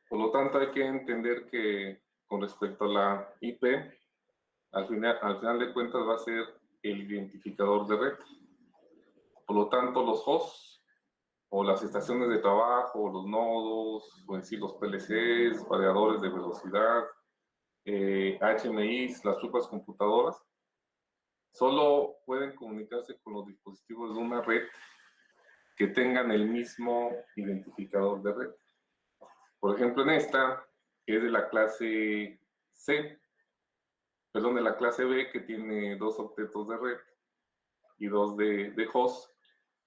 Por lo tanto, hay que entender que con respecto a la IP, al final de cuentas va a ser el identificador de red. Por lo tanto, los hosts o las estaciones de trabajo, los nodos, o en sí los PLCs, variadores de velocidad, HMIs, las propias computadoras, solo pueden comunicarse con los dispositivos de una red que tengan el mismo identificador de red. Por ejemplo, en esta, que es de la clase C, perdón, de la clase B, que tiene 2 octetos de red y 2 de host,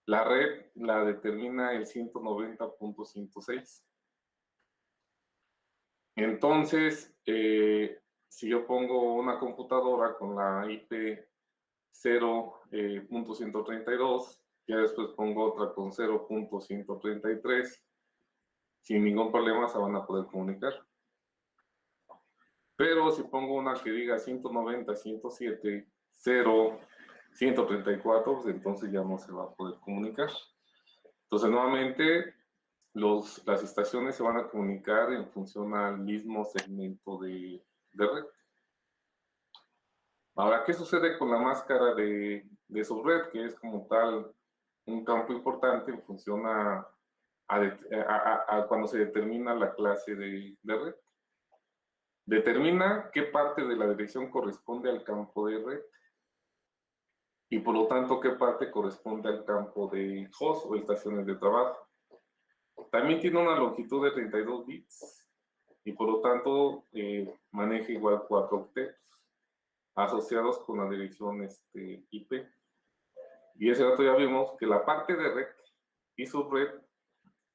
la red la determina el 190.106. Entonces, si yo pongo una computadora con la IP 0.132, ya después pongo otra con 0.133, sin ningún problema se van a poder comunicar. Pero si pongo una que diga 190, 107, 0, 134, pues entonces ya no se va a poder comunicar. Entonces, nuevamente, las estaciones se van a comunicar en función al mismo segmento de red. Ahora, ¿qué sucede con la máscara de subred? Que es como tal un campo importante en función a cuando se determina la clase de red. Determina qué parte de la dirección corresponde al campo de red y por lo tanto qué parte corresponde al campo de host o estaciones de trabajo. También tiene una longitud de 32 bits y por lo tanto maneja igual 4 octetos asociados con la dirección IP. Y ese dato ya vimos que la parte de red y subred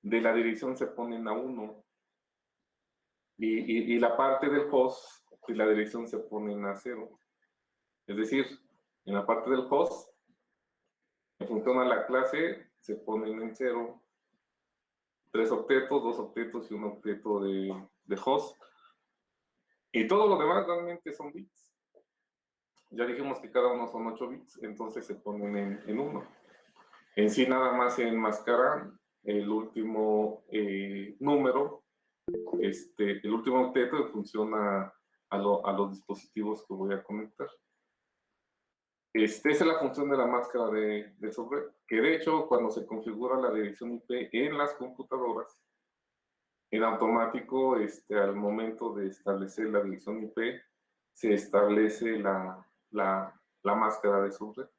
de la dirección se ponen a 1 y la parte del host y la dirección se ponen a 0. Es decir, en la parte del host, en función a la clase, se ponen en 0, 3 octetos, 2 octetos y 1 octeto de host. Y todo lo demás realmente son bits. Ya dijimos que cada uno son 8 bits, entonces se ponen en 1. En sí nada más se enmascaran el último número, el último octeto en función a los dispositivos que voy a conectar. Esa es la función de la máscara de software, que de hecho cuando se configura la dirección IP en las computadoras, en automático, al momento de establecer la dirección IP, se establece la máscara de software.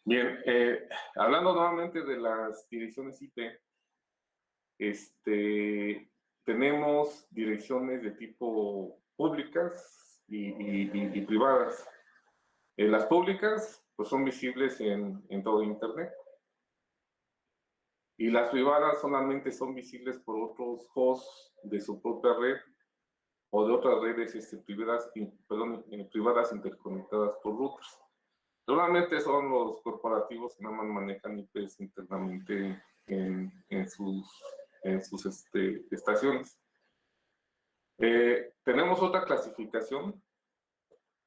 Bien, hablando nuevamente de las direcciones IP, tenemos direcciones de tipo públicas y privadas. Las públicas pues, son visibles en todo Internet. Y las privadas solamente son visibles por otros hosts de su propia red o de otras redes privadas interconectadas por routers. Normalmente son los corporativos que nada más manejan IPs internamente en sus estaciones. Tenemos otra clasificación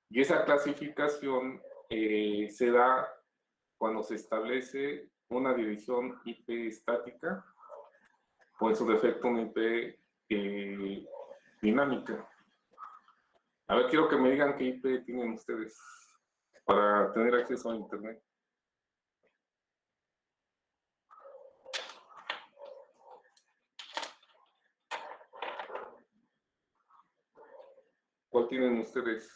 y esa clasificación se da cuando se establece una dirección IP estática o en su defecto una IP dinámica. A ver, quiero que me digan qué IP tienen ustedes para tener acceso a Internet. ¿Cuál tienen ustedes?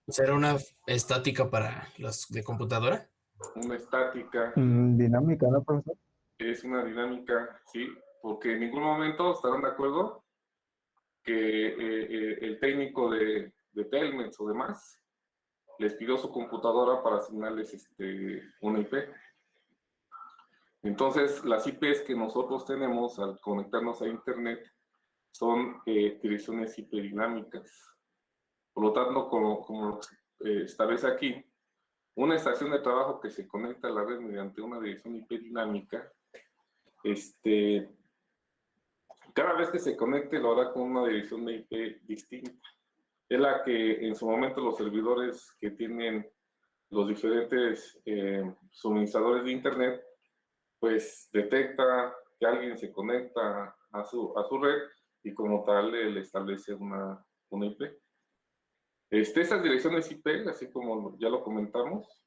¿Será una estática para los de computadora? Una estática. Dinámica, ¿no, profesor? Es una dinámica, sí, porque en ningún momento estarán de acuerdo que el técnico de Telmex o demás les pidió su computadora para asignarles una IP. Entonces, las IPs que nosotros tenemos al conectarnos a Internet son direcciones IP dinámicas. Por lo tanto, como establece aquí, una estación de trabajo que se conecta a la red mediante una dirección IP dinámica, cada vez que se conecte lo hará con una dirección de IP distinta. Es la que en su momento los servidores que tienen los diferentes suministradores de Internet, pues detecta que alguien se conecta a su red y como tal le establece una IP. Estas direcciones IP, así como ya lo comentamos,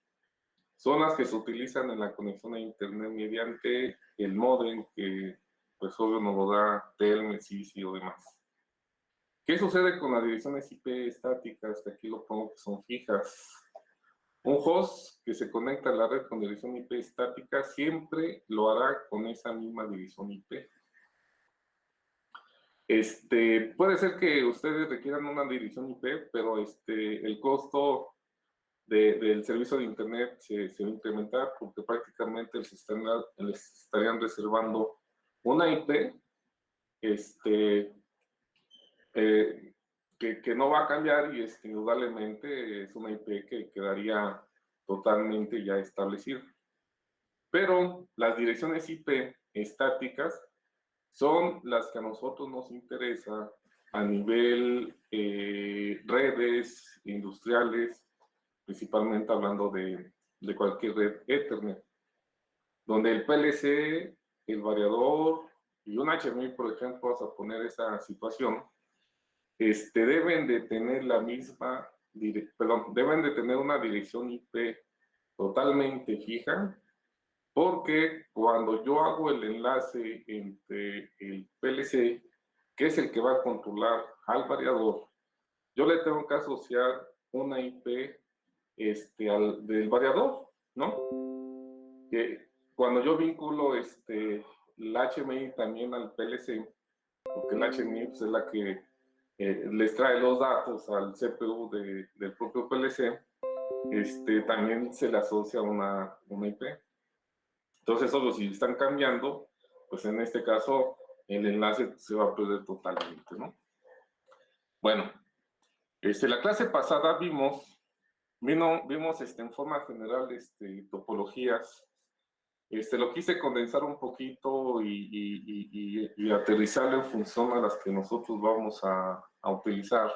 son las que se utilizan en la conexión a Internet mediante el módem que, pues obvio, nos lo da Telmex, Easy o demás. ¿Qué sucede con las direcciones IP estáticas? Que aquí lo pongo que son fijas. Un host que se conecta a la red con dirección IP estática siempre lo hará con esa misma dirección IP. Puede ser que ustedes requieran una dirección IP, pero el costo del servicio de Internet se va a incrementar porque prácticamente les estarían reservando una IP que no va a cambiar y indudablemente es una IP que quedaría totalmente ya establecida. Pero las direcciones IP estáticas son las que a nosotros nos interesa a nivel redes industriales, principalmente hablando de cualquier red Ethernet, donde el PLC, el variador y un HMI, por ejemplo, vamos a poner esa situación, deben de tener la misma, deben de tener una dirección IP totalmente fija, porque cuando yo hago el enlace entre el PLC, que es el que va a controlar al variador, yo le tengo que asociar una IP del variador, ¿no? Que cuando yo vinculo el HMI también al PLC, porque el HMI pues, es la que les trae los datos al CPU del propio PLC, también se le asocia una IP. Entonces, solo si están cambiando, pues en este caso el enlace se va a perder totalmente, ¿no? Bueno, la clase pasada vimos en forma general topologías. Lo quise condensar un poquito y aterrizarlo en función a las que nosotros vamos a utilizar.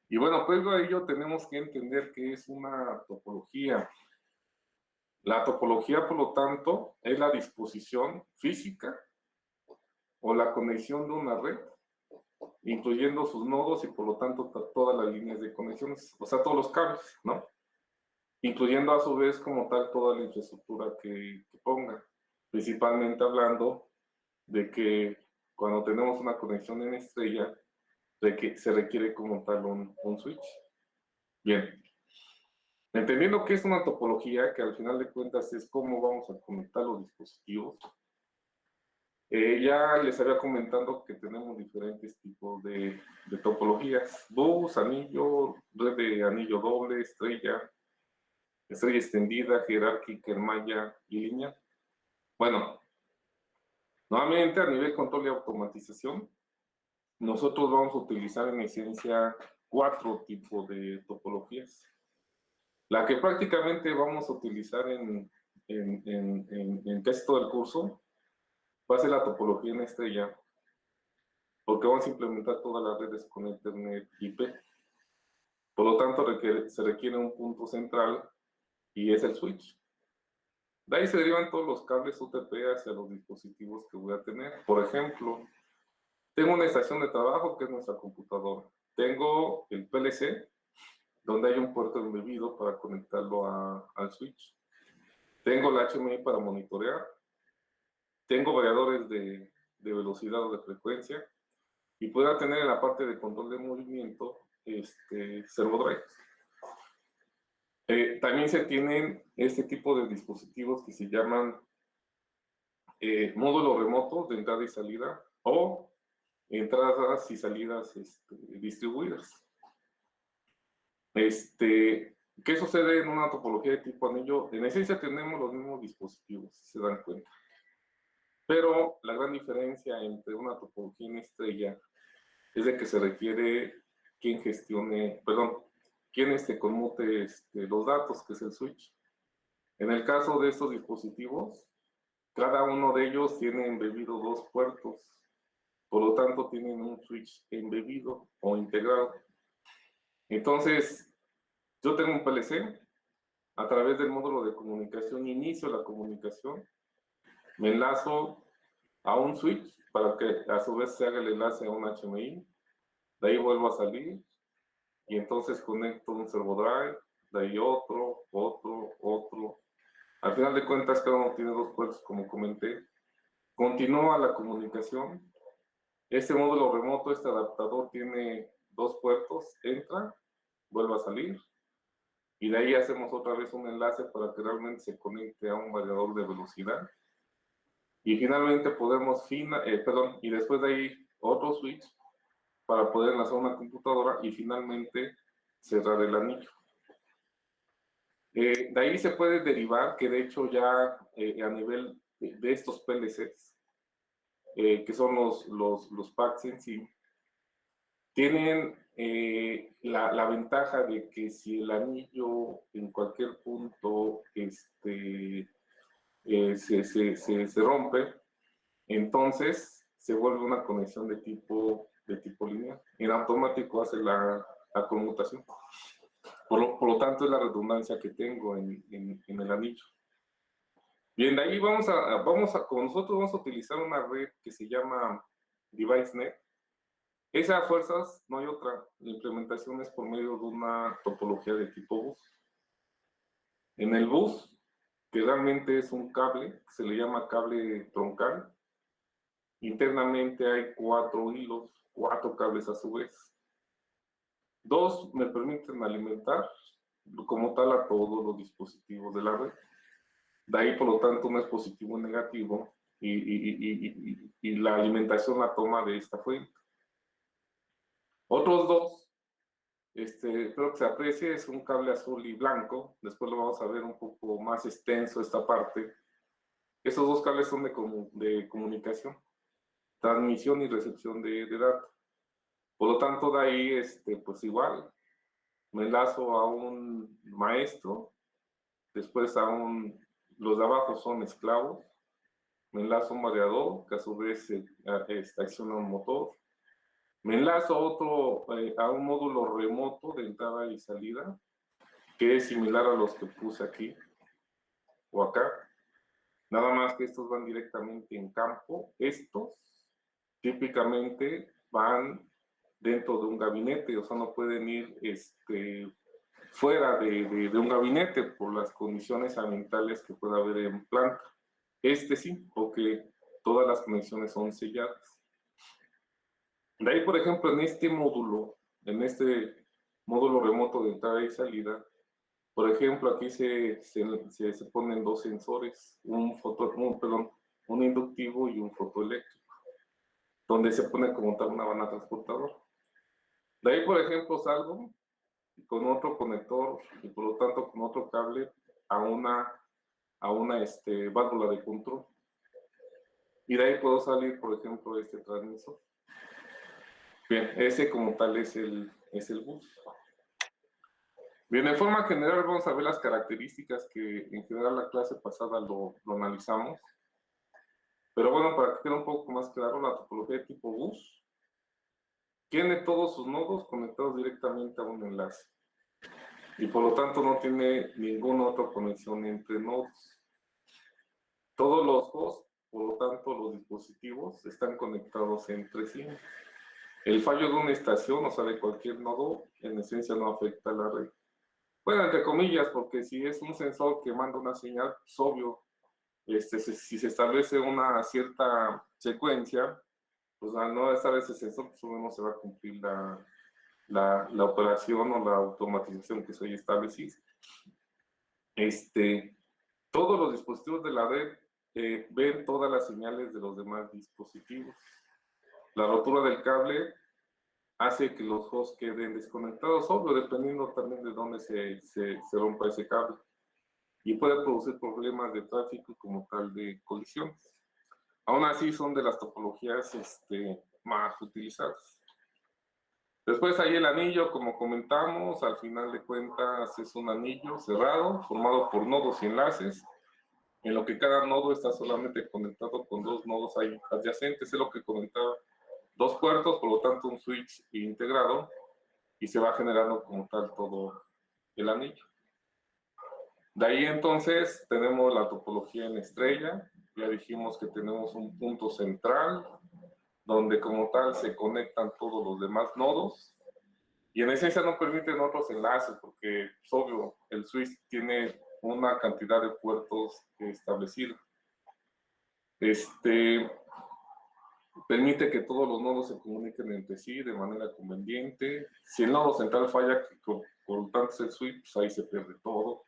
Y bueno, pues a ello tenemos que entender qué es una topología. La topología, por lo tanto, es la disposición física o la conexión de una red, incluyendo sus nodos y por lo tanto todas las líneas de conexiones, o sea, todos los cables, ¿no? Incluyendo a su vez como tal toda la infraestructura que ponga, principalmente hablando de que cuando tenemos una conexión en estrella, de que se requiere como tal un switch. Bien. Entendiendo que es una topología, que al final de cuentas es cómo vamos a conectar los dispositivos, ya les había comentado que tenemos diferentes tipos de topologías: bus, anillo, red de anillo doble, estrella extendida, jerárquica, en malla y línea. Bueno, nuevamente a nivel control y automatización, nosotros vamos a utilizar en esencia 4 tipos de topologías. La que prácticamente vamos a utilizar en casi todo el curso va a ser la topología en estrella, porque vamos a implementar todas las redes con Ethernet IP. Por lo tanto, se requiere un punto central y es el switch. De ahí se derivan todos los cables UTP hacia los dispositivos que voy a tener. Por ejemplo, tengo una estación de trabajo que es nuestra computadora. Tengo el PLC, donde hay un puerto embebido para conectarlo al switch. Tengo el HMI para monitorear. Tengo variadores de velocidad o de frecuencia. Y pueda tener en la parte de control de movimiento servo drives. También se tienen este tipo de dispositivos que se llaman módulos remotos de entrada y salida o entradas y salidas distribuidas. ¿Qué sucede en una topología de tipo anillo? En esencia tenemos los mismos dispositivos, si se dan cuenta. Pero la gran diferencia entre una topología en estrella es de que se requiere quien gestione, quien conmute los datos, que es el switch. En el caso de estos dispositivos, cada uno de ellos tiene embebido 2 puertos, por lo tanto tienen un switch embebido o integrado. Entonces, yo tengo un PLC, a través del módulo de comunicación inicio la comunicación me enlazo a un switch para que a su vez se haga el enlace a un HMI, de ahí vuelvo a salir y entonces conecto un servo drive, de ahí otro. Al final de cuentas cada uno tiene 2 puertos como comenté. Continúa la comunicación. Este módulo remoto, este adaptador tiene 2 puertos, entra, vuelve a salir y de ahí hacemos otra vez un enlace para que realmente se conecte a un variador de velocidad. Y finalmente podemos, y después de ahí otro switch para poder enlazar una computadora y finalmente cerrar el anillo. De ahí se puede derivar, que de hecho ya a nivel de estos PLCs, que son los packs en sí, tienen la ventaja de que si el anillo en cualquier punto se rompe, entonces se vuelve una conexión de tipo lineal. En automático hace la conmutación. Por lo tanto, es la redundancia que tengo en el anillo. Bien, de ahí con nosotros vamos a utilizar una red que se llama DeviceNet. Esa a fuerzas no hay otra. La implementación es por medio de una topología de tipo bus. En el bus, que realmente es un cable, se le llama cable troncal. Internamente hay 4 hilos, 4 cables a su vez. 2 me permiten alimentar como tal a todos los dispositivos de la red. De ahí, por lo tanto, uno es positivo y negativo y la alimentación la toma de esta fuente. Otros 2, espero que se aprecie, es un cable azul y blanco. Después lo vamos a ver un poco más extenso esta parte. Esos 2 cables son de comunicación, transmisión y recepción de datos. Por lo tanto, de ahí, pues igual, me enlazo a un maestro, después los de abajo son esclavos, me enlazo a un variador, que a su vez acciona un motor, me enlazo a un módulo remoto de entrada y salida, que es similar a los que puse aquí, o acá, nada más que estos van directamente en campo. Estos típicamente van dentro de un gabinete, o sea, no pueden ir fuera de un gabinete por las condiciones ambientales que pueda haber en planta. Sí, porque todas las conexiones son selladas. De ahí, por ejemplo, en este módulo remoto de entrada y salida, por ejemplo, aquí se ponen 2 sensores, un inductivo y un fotoeléctrico, donde se pone como tal una banda transportadora. De ahí, por ejemplo, salgo con otro conector y por lo tanto con otro cable a una válvula de control. Y de ahí puedo salir, por ejemplo, este transmisor. Bien, ese como tal es el bus. Bien, de forma general vamos a ver las características que en general la clase pasada lo analizamos. Pero bueno, para que quede un poco más claro, la topología de tipo bus tiene todos sus nodos conectados directamente a un enlace. Y por lo tanto no tiene ninguna otra conexión entre nodos. Todos los hosts, por lo tanto los dispositivos, están conectados entre sí. El fallo de una estación, o sea, de cualquier nodo, en esencia no afecta a la red. Bueno, entre comillas, porque si es un sensor que manda una señal, pues obvio, si se establece una cierta secuencia, pues al no estar ese sensor, pues no se va a cumplir la operación o la automatización que se haya establecido. Todos los dispositivos de la red ven todas las señales de los demás dispositivos. La rotura del cable hace que los hosts queden desconectados, obvio, dependiendo también de dónde se rompa ese cable. Y puede producir problemas de tráfico como tal de colisiones. Aún así son de las topologías más utilizadas. Después ahí el anillo, como comentamos, al final de cuentas es un anillo cerrado, formado por nodos y enlaces, en lo que cada nodo está solamente conectado con 2 nodos adyacentes, es lo que comentaba, 2 puertos, por lo tanto un switch integrado, y se va generando como tal todo el anillo. De ahí entonces tenemos la topología en estrella, ya dijimos que tenemos un punto central, donde como tal se conectan todos los demás nodos, y en esencia no permiten otros enlaces, porque es obvio, el switch tiene una cantidad de puertos establecida. Permite que todos los nodos se comuniquen entre sí de manera conveniente. Si el nodo central falla, que por lo tanto es el switch, pues ahí se pierde todo.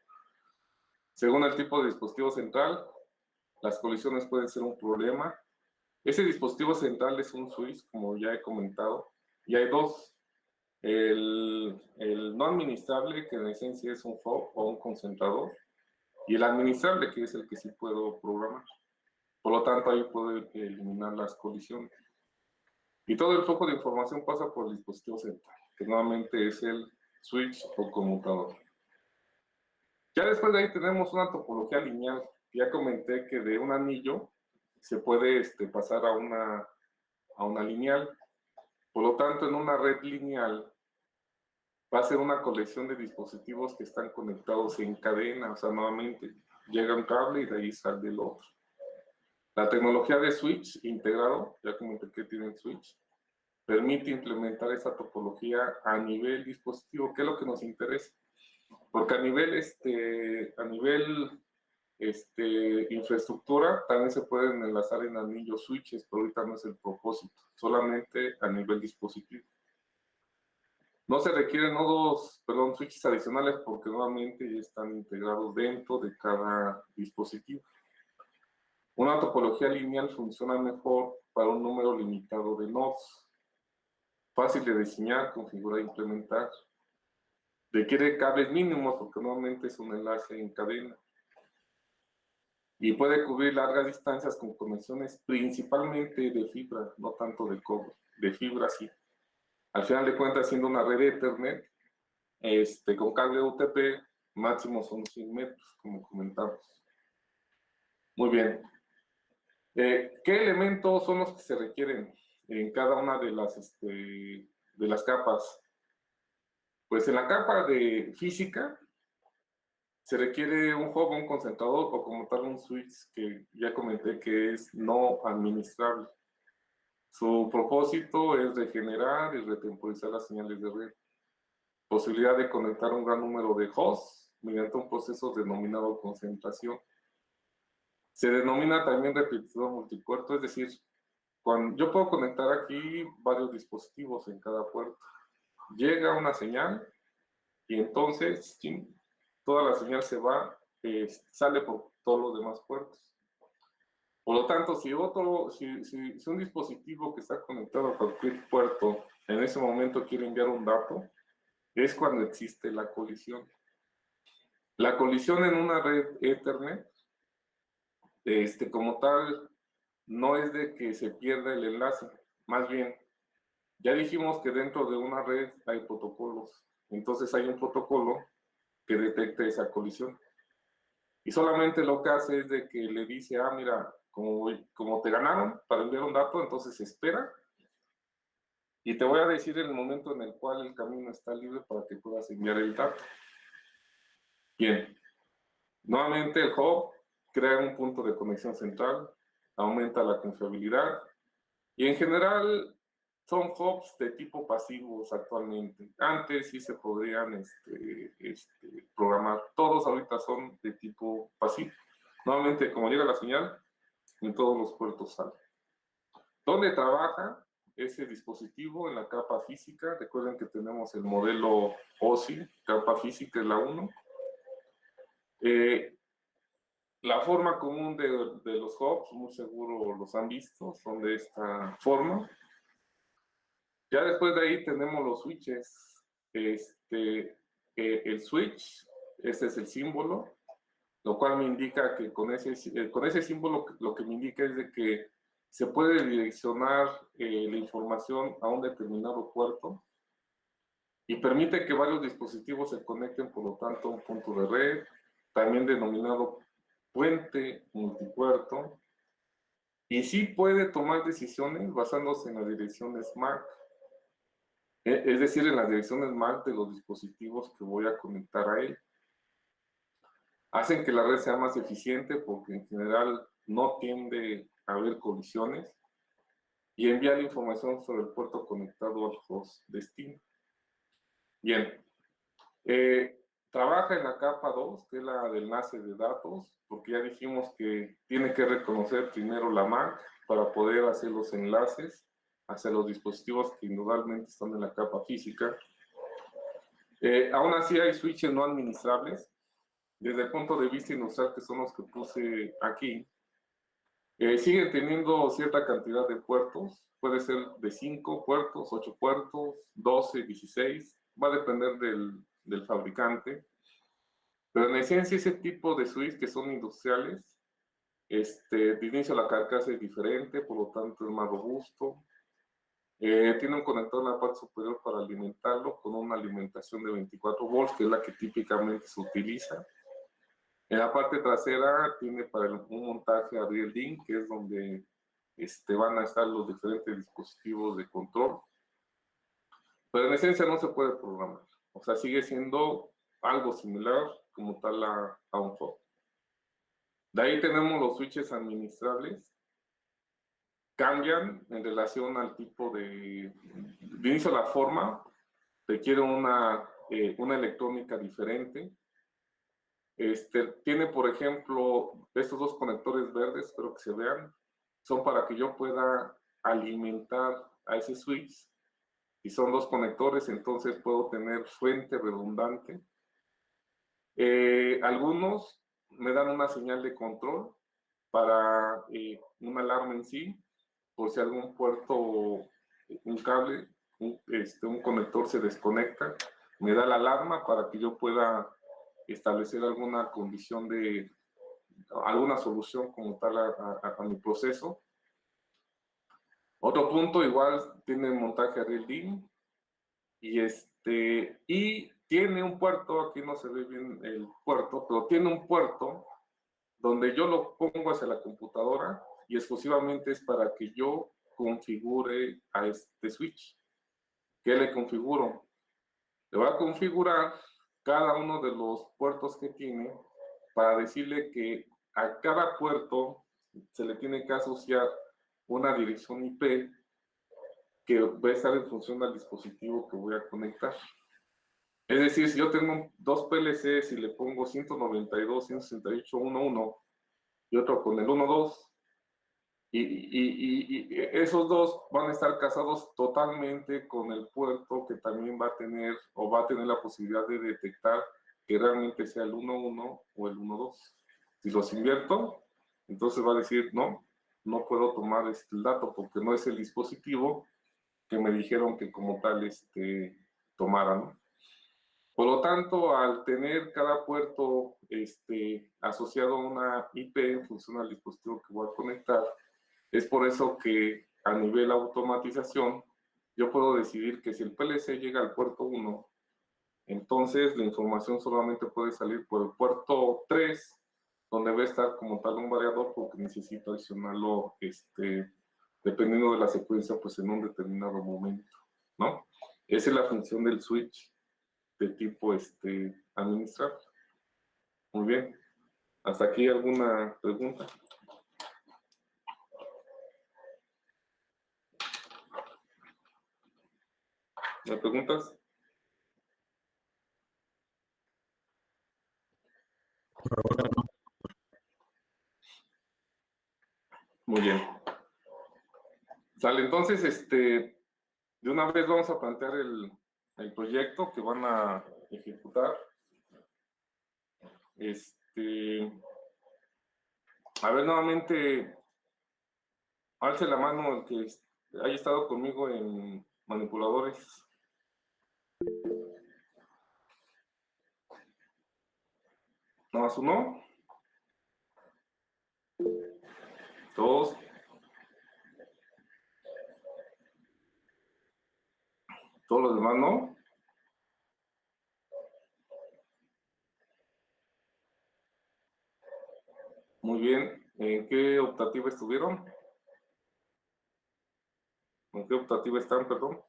Según el tipo de dispositivo central, las colisiones pueden ser un problema. Ese dispositivo central es un switch, como ya he comentado, y hay dos. El no administrable, que en esencia es un hub o un concentrador, y el administrable, que es el que sí puedo programar. Por lo tanto, ahí puedo eliminar las colisiones. Y todo el flujo de información pasa por el dispositivo central, que nuevamente es el switch o conmutador. Ya después de ahí tenemos una topología lineal. Ya comenté que de un anillo se puede pasar a una lineal. Por lo tanto, en una red lineal va a ser una colección de dispositivos que están conectados en cadena. O sea, nuevamente llega un cable y de ahí sale el otro. La tecnología de switch integrado, ya comenté que tiene el switch, permite implementar esa topología a nivel dispositivo, que es lo que nos interesa. Porque a nivel infraestructura también se pueden enlazar en anillos switches, pero ahorita no es el propósito, solamente a nivel dispositivo. No se requieren switches adicionales porque nuevamente ya están integrados dentro de cada dispositivo. Una topología lineal funciona mejor para un número limitado de nodos. Fácil de diseñar, configurar e implementar. Requiere cables mínimos porque nuevamente es un enlace en cadena. Y puede cubrir largas distancias con conexiones principalmente de fibra, no tanto de cobre, de fibra sí. Al final de cuentas, siendo una red Ethernet, con cable UTP, máximo son 100 metros, como comentamos. Muy bien. ¿Qué elementos son los que se requieren en cada una de las capas? Pues en la capa de física se requiere un hub, un concentrador o como tal un switch que ya comenté que es no administrable. Su propósito es regenerar y retemporizar las señales de red. Posibilidad de conectar un gran número de hosts mediante un proceso denominado concentración. Se denomina también repetidor multipuerto, es decir, yo puedo conectar aquí varios dispositivos en cada puerto. Llega una señal y entonces toda la señal sale por todos los demás puertos. Por lo tanto, si un dispositivo que está conectado a cualquier puerto en ese momento quiere enviar un dato, es cuando existe la colisión. La colisión en una red Ethernet, como tal, no es de que se pierda el enlace, más bien, ya dijimos que dentro de una red hay protocolos, entonces hay un protocolo que detecta esa colisión. Y solamente lo que hace es de que le dice, mira, como te ganaron para enviar un dato, entonces espera y te voy a decir el momento en el cual el camino está libre para que puedas enviar el dato. Bien, nuevamente el hub crea un punto de conexión central, aumenta la confiabilidad y en general son hubs de tipo pasivos actualmente. Antes sí se podrían programar. Todos ahorita son de tipo pasivo. Nuevamente, como llega la señal, en todos los puertos sale. ¿Dónde trabaja ese dispositivo? En la capa física. Recuerden que tenemos el modelo OSI, capa física es la 1. La forma común de los hubs, muy seguro los han visto, son de esta forma. Ya después de ahí tenemos los switches. El switch, este es el símbolo, lo cual me indica que con ese símbolo lo que me indica es de que se puede direccionar la información a un determinado puerto y permite que varios dispositivos se conecten, por lo tanto, a un punto de red, también denominado puente multipuerto, y sí puede tomar decisiones basándose en las direcciones MAC, es decir, en las direcciones MAC de los dispositivos que voy a conectar a él. Hacen que la red sea más eficiente porque en general no tiende a haber colisiones y envía la información sobre el puerto conectado al host destino. Bien, trabaja en la capa 2, que es la del enlace de datos, porque ya dijimos que tiene que reconocer primero la MAC para poder hacer los enlaces hacia los dispositivos que indudablemente están en la capa física. Aún así hay switches no administrables. Desde el punto de vista industrial, que son los que puse aquí, siguen teniendo cierta cantidad de puertos. Puede ser de 5 puertos, 8 puertos, 12, 16. Va a depender del fabricante. Pero en esencia ese tipo de switch que son industriales, de inicio la carcasa es diferente, por lo tanto es más robusto. Tiene un conector en la parte superior para alimentarlo con una alimentación de 24 volts, que es la que típicamente se utiliza. En la parte trasera tiene para un montaje a real DIN, que es donde van a estar los diferentes dispositivos de control. Pero en esencia no se puede programar. O sea, sigue siendo algo similar como tal a un FOB. De ahí tenemos los switches administrables. Cambian en relación al tipo de inicio la forma, requiere una electrónica diferente. Tiene, por ejemplo, estos dos conectores verdes, espero que se vean, son para que yo pueda alimentar a ese switch. Y son dos conectores, entonces puedo tener fuente redundante. Algunos me dan una señal de control para una alarma en sí, por si algún puerto, un cable, un conector se desconecta, me da la alarma para que yo pueda establecer alguna condición de alguna solución como tal a mi proceso. Otro punto, igual tiene montaje a real DIN y tiene un puerto, aquí no se ve bien el puerto, pero tiene un puerto donde yo lo pongo hacia la computadora y exclusivamente es para que yo configure a este switch. ¿Qué le configuro? Le voy a configurar cada uno de los puertos que tiene para decirle que a cada puerto se le tiene que asociar una dirección IP que va a estar en función del dispositivo que voy a conectar. Es decir, si yo tengo dos PLCs y le pongo 192.168.1.1 y otro con el 1.2, y esos dos van a estar casados totalmente con el puerto que también va a tener o va a tener la posibilidad de detectar que realmente sea el 1.1 o el 1.2. Si los invierto, entonces va a decir, no, no puedo tomar el dato porque no es el dispositivo que me dijeron que como tal tomara, ¿no? Por lo tanto, al tener cada puerto asociado a una IP en función al dispositivo que voy a conectar, es por eso que a nivel automatización, yo puedo decidir que si el PLC llega al puerto 1, entonces la información solamente puede salir por el puerto 3, donde va a estar como tal un variador porque necesito adicionarlo dependiendo de la secuencia, pues en un determinado momento, ¿no? Esa es la función del switch de tipo administrar. Muy bien. ¿Hasta aquí alguna pregunta? ¿Me preguntas? Muy bien. Sale, entonces, de una vez vamos a plantear el proyecto que van a ejecutar. A ver, nuevamente, alce la mano el que haya estado conmigo en manipuladores. ¿No más uno? Dos. Todos los demás no. Muy bien. ¿En qué optativa estuvieron? ¿En qué optativa están, perdón?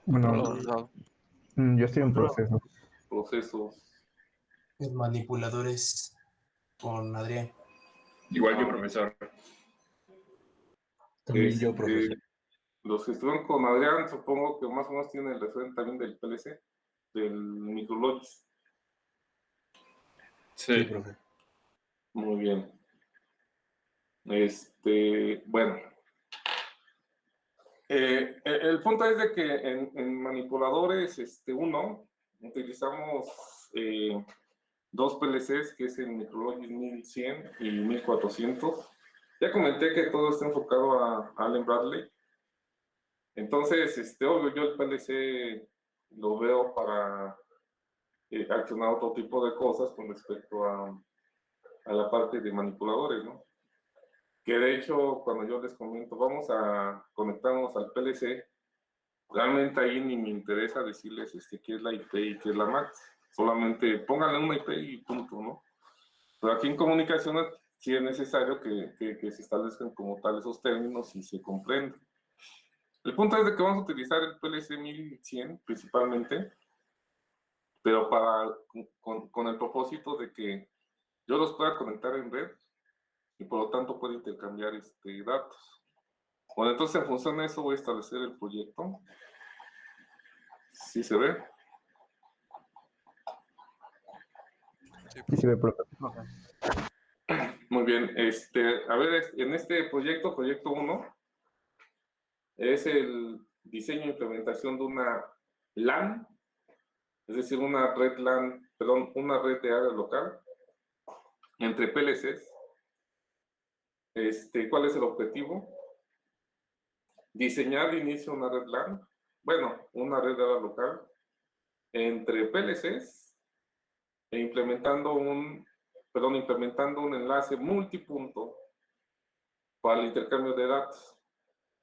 Bueno, yo estoy en proceso. Procesos. Manipuladores con Adrián. Igual yo, profesor. También yo, profesor. Los que estuvieron con Adrián, supongo que más o menos tienen el referente también del PLC, del Micrologis. Sí, Sí. profe. Muy bien. Bueno. El punto es de que en manipuladores 1 utilizamos dos PLCs, que es el Micrologis 1100 y 1400. Ya comenté que todo está enfocado a Allen Bradley. Entonces, obvio, yo el PLC lo veo para accionar otro tipo de cosas con respecto a la parte de manipuladores, ¿no? Que de hecho, cuando yo les comento, vamos a conectarnos al PLC, realmente ahí ni me interesa decirles qué es la IP y qué es la MAC. Solamente pónganle una IP y punto, ¿no? Pero aquí en comunicaciones sí es necesario que se establezcan como tal esos términos y se comprenden. El punto es de que vamos a utilizar el PLC 1100 principalmente, pero con el propósito de que yo los pueda conectar en red y por lo tanto pueda intercambiar datos. Bueno, entonces en función de eso voy a establecer el proyecto. ¿Sí se ve? Sí, se ve, profe. Muy bien. A ver, en este proyecto 1, es el diseño e implementación de una LAN, es decir, una red LAN, perdón, una red de área local entre PLCs. ¿Cuál es el objetivo? Diseñar de inicio una red LAN, bueno, una red de área local entre PLCs e implementando un enlace multipunto para el intercambio de datos.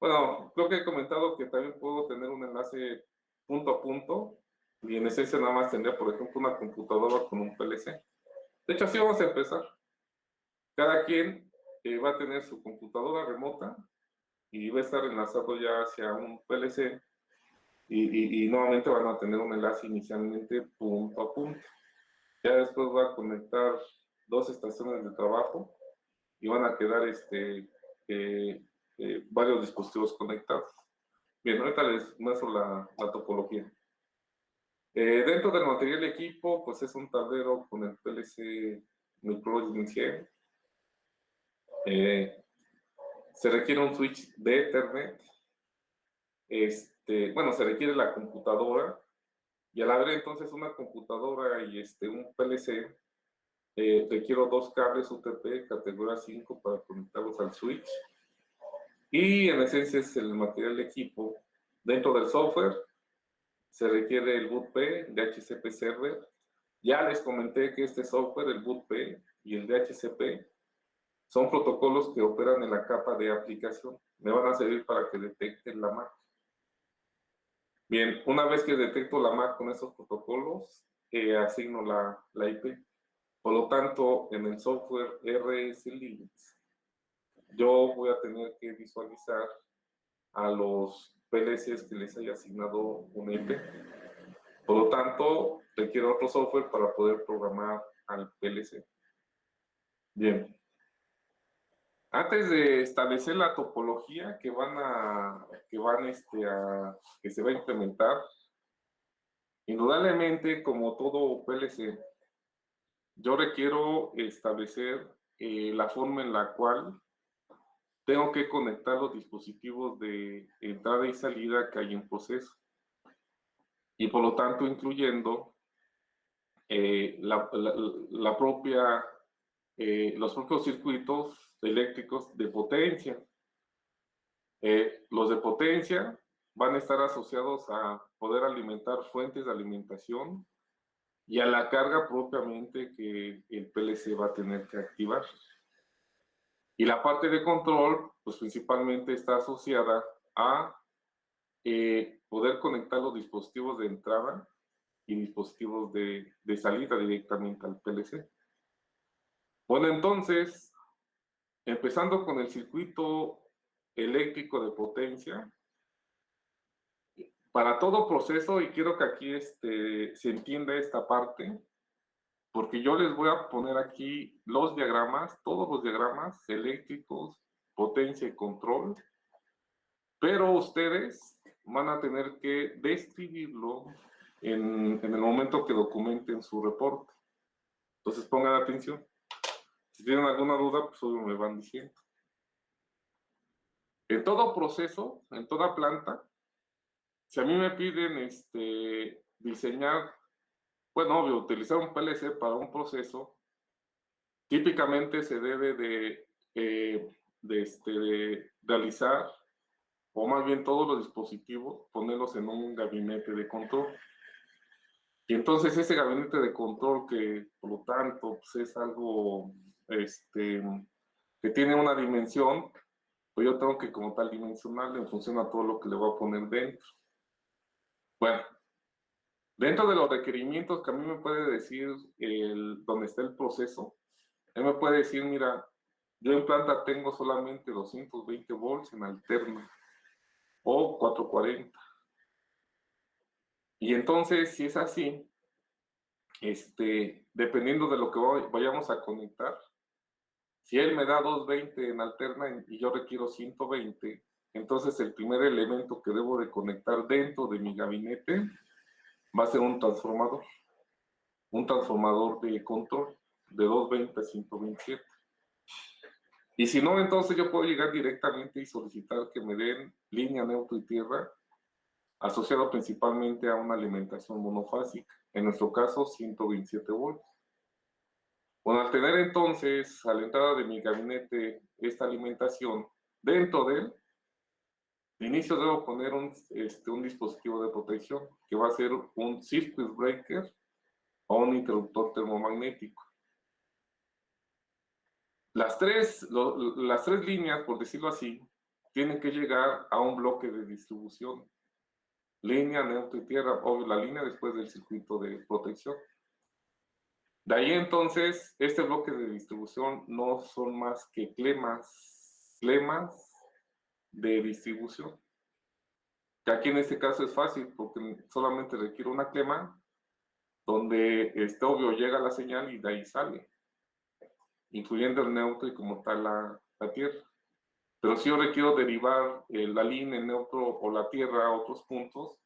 Bueno, creo que he comentado que también puedo tener un enlace punto a punto y en esencia nada más tendría, por ejemplo, una computadora con un PLC. De hecho, así vamos a empezar. Cada quien va a tener su computadora remota y va a estar enlazado ya hacia un PLC y nuevamente van a tener un enlace inicialmente punto a punto. Ya después va a conectar dos estaciones de trabajo y van a quedar varios dispositivos conectados. Bien, ahorita les muestro la topología. Dentro del material de equipo, pues es un tablero con el PLC Micrologis 100. Se requiere un switch de Ethernet. Bueno, se requiere la computadora. Y al haber entonces una computadora y un PLC, requiero dos cables UTP categoría 5 para conectarlos al switch. Y en esencia es el material de equipo. Dentro del software se requiere el bootp, DHCP server. Ya les comenté que este software, el bootp y el DHCP, son protocolos que operan en la capa de aplicación. Me van a servir para que detecten la MAC. Bien, una vez que detecto la MAC con esos protocolos, asigno la IP. Por lo tanto, en el software RSLinks, yo voy a tener que visualizar a los PLCs que les haya asignado una IP. Por lo tanto, requiero otro software para poder programar al PLC. Bien. Antes de establecer la topología que se va a implementar, indudablemente, como todo PLC, yo requiero establecer la forma en la cual tengo que conectar los dispositivos de entrada y salida que hay en proceso. Y por lo tanto, incluyendo los propios circuitos eléctricos de potencia. Los de potencia van a estar asociados a poder alimentar fuentes de alimentación y a la carga propiamente que el PLC va a tener que activar. Y la parte de control, pues principalmente está asociada a poder conectar los dispositivos de entrada y dispositivos de salida directamente al PLC. Bueno, entonces, empezando con el circuito eléctrico de potencia, para todo proceso, y quiero que aquí se entienda esta parte, porque yo les voy a poner aquí los diagramas, todos los diagramas eléctricos, potencia y control, pero ustedes van a tener que describirlo en el momento que documenten su reporte. Entonces pongan atención. Si tienen alguna duda, pues obvio me van diciendo. En todo proceso, en toda planta, si a mí me piden diseñar, bueno, obvio, utilizar un PLC para un proceso, típicamente se debe de realizar, o más bien todos los dispositivos, ponerlos en un gabinete de control. Y entonces ese gabinete de control que, por lo tanto, pues es algo que tiene una dimensión, pues yo tengo que como tal dimensionarlo en función a todo lo que le voy a poner dentro. Bueno, dentro de los requerimientos que a mí me puede decir donde está el proceso, él me puede decir, mira, yo en planta tengo solamente 220 volts en alterna o 440. Y entonces, si es así, dependiendo de lo que vayamos a conectar, si él me da 220 en alterna y yo requiero 120, entonces el primer elemento que debo de conectar dentro de mi gabinete va a ser un transformador de control de 220 a 127. Y si no, entonces yo puedo llegar directamente y solicitar que me den línea neutro y tierra asociado principalmente a una alimentación monofásica, en nuestro caso 127 volts. Bueno, al tener entonces a la entrada de mi gabinete esta alimentación, dentro de él, de inicio debo poner un dispositivo de protección, que va a ser un circuit breaker o un interruptor termomagnético. Las tres líneas, por decirlo así, tienen que llegar a un bloque de distribución. Línea, neutro y tierra, obvio, la línea después del circuito de protección. De ahí entonces, este bloque de distribución no son más que clemas de distribución. Que aquí en este caso es fácil porque solamente requiere una clema donde obvio llega la señal y de ahí sale, incluyendo el neutro y como tal la tierra. Pero si yo requiero derivar la línea, el neutro o la tierra a otros puntos,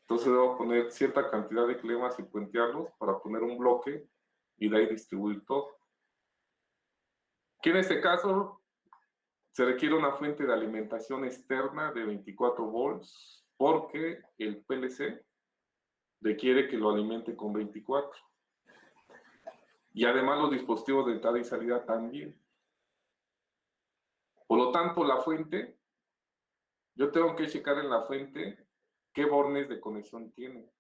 entonces debo poner cierta cantidad de clemas y puentearlos para poner un bloque y de ahí distribuir todo. Aquí en este caso se requiere una fuente de alimentación externa de 24 volts porque el PLC requiere que lo alimente con 24. Y además los dispositivos de entrada y salida también. Por lo tanto, la fuente, yo tengo que checar en la fuente qué bornes de conexión tiene.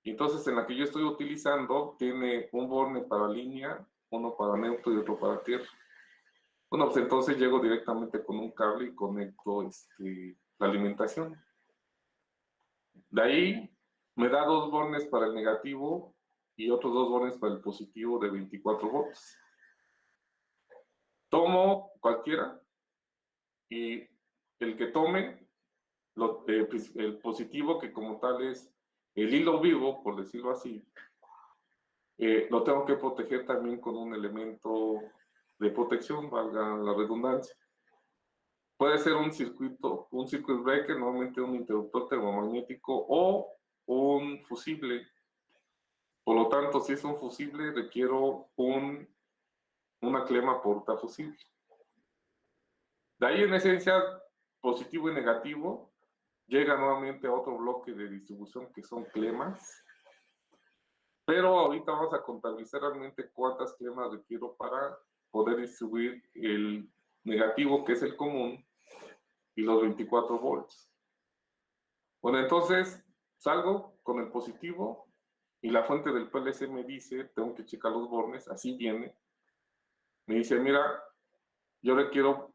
Y entonces en la que yo estoy utilizando, tiene un borne para línea, uno para neutro y otro para tierra. Bueno, pues entonces llego directamente con un cable y conecto la alimentación. De ahí me da 2 bornes para el negativo y otros 2 bornes para el positivo de 24 volts. Tomo cualquiera y el que tome, el positivo, que como tal es el hilo vivo, por decirlo así, lo tengo que proteger también con un elemento de protección, valga la redundancia. Puede ser un circuit breaker, normalmente un interruptor termomagnético o un fusible. Por lo tanto, si es un fusible, requiero una clema portafusible. De ahí, en esencia, positivo y negativo, llega nuevamente a otro bloque de distribución que son clemas. Pero ahorita vamos a contabilizar realmente cuántas clemas requiero para poder distribuir el negativo, que es el común, y los 24 volts. Bueno, entonces salgo con el positivo y la fuente del PLC me dice, tengo que checar los bornes, así viene. Me dice, mira, yo requiero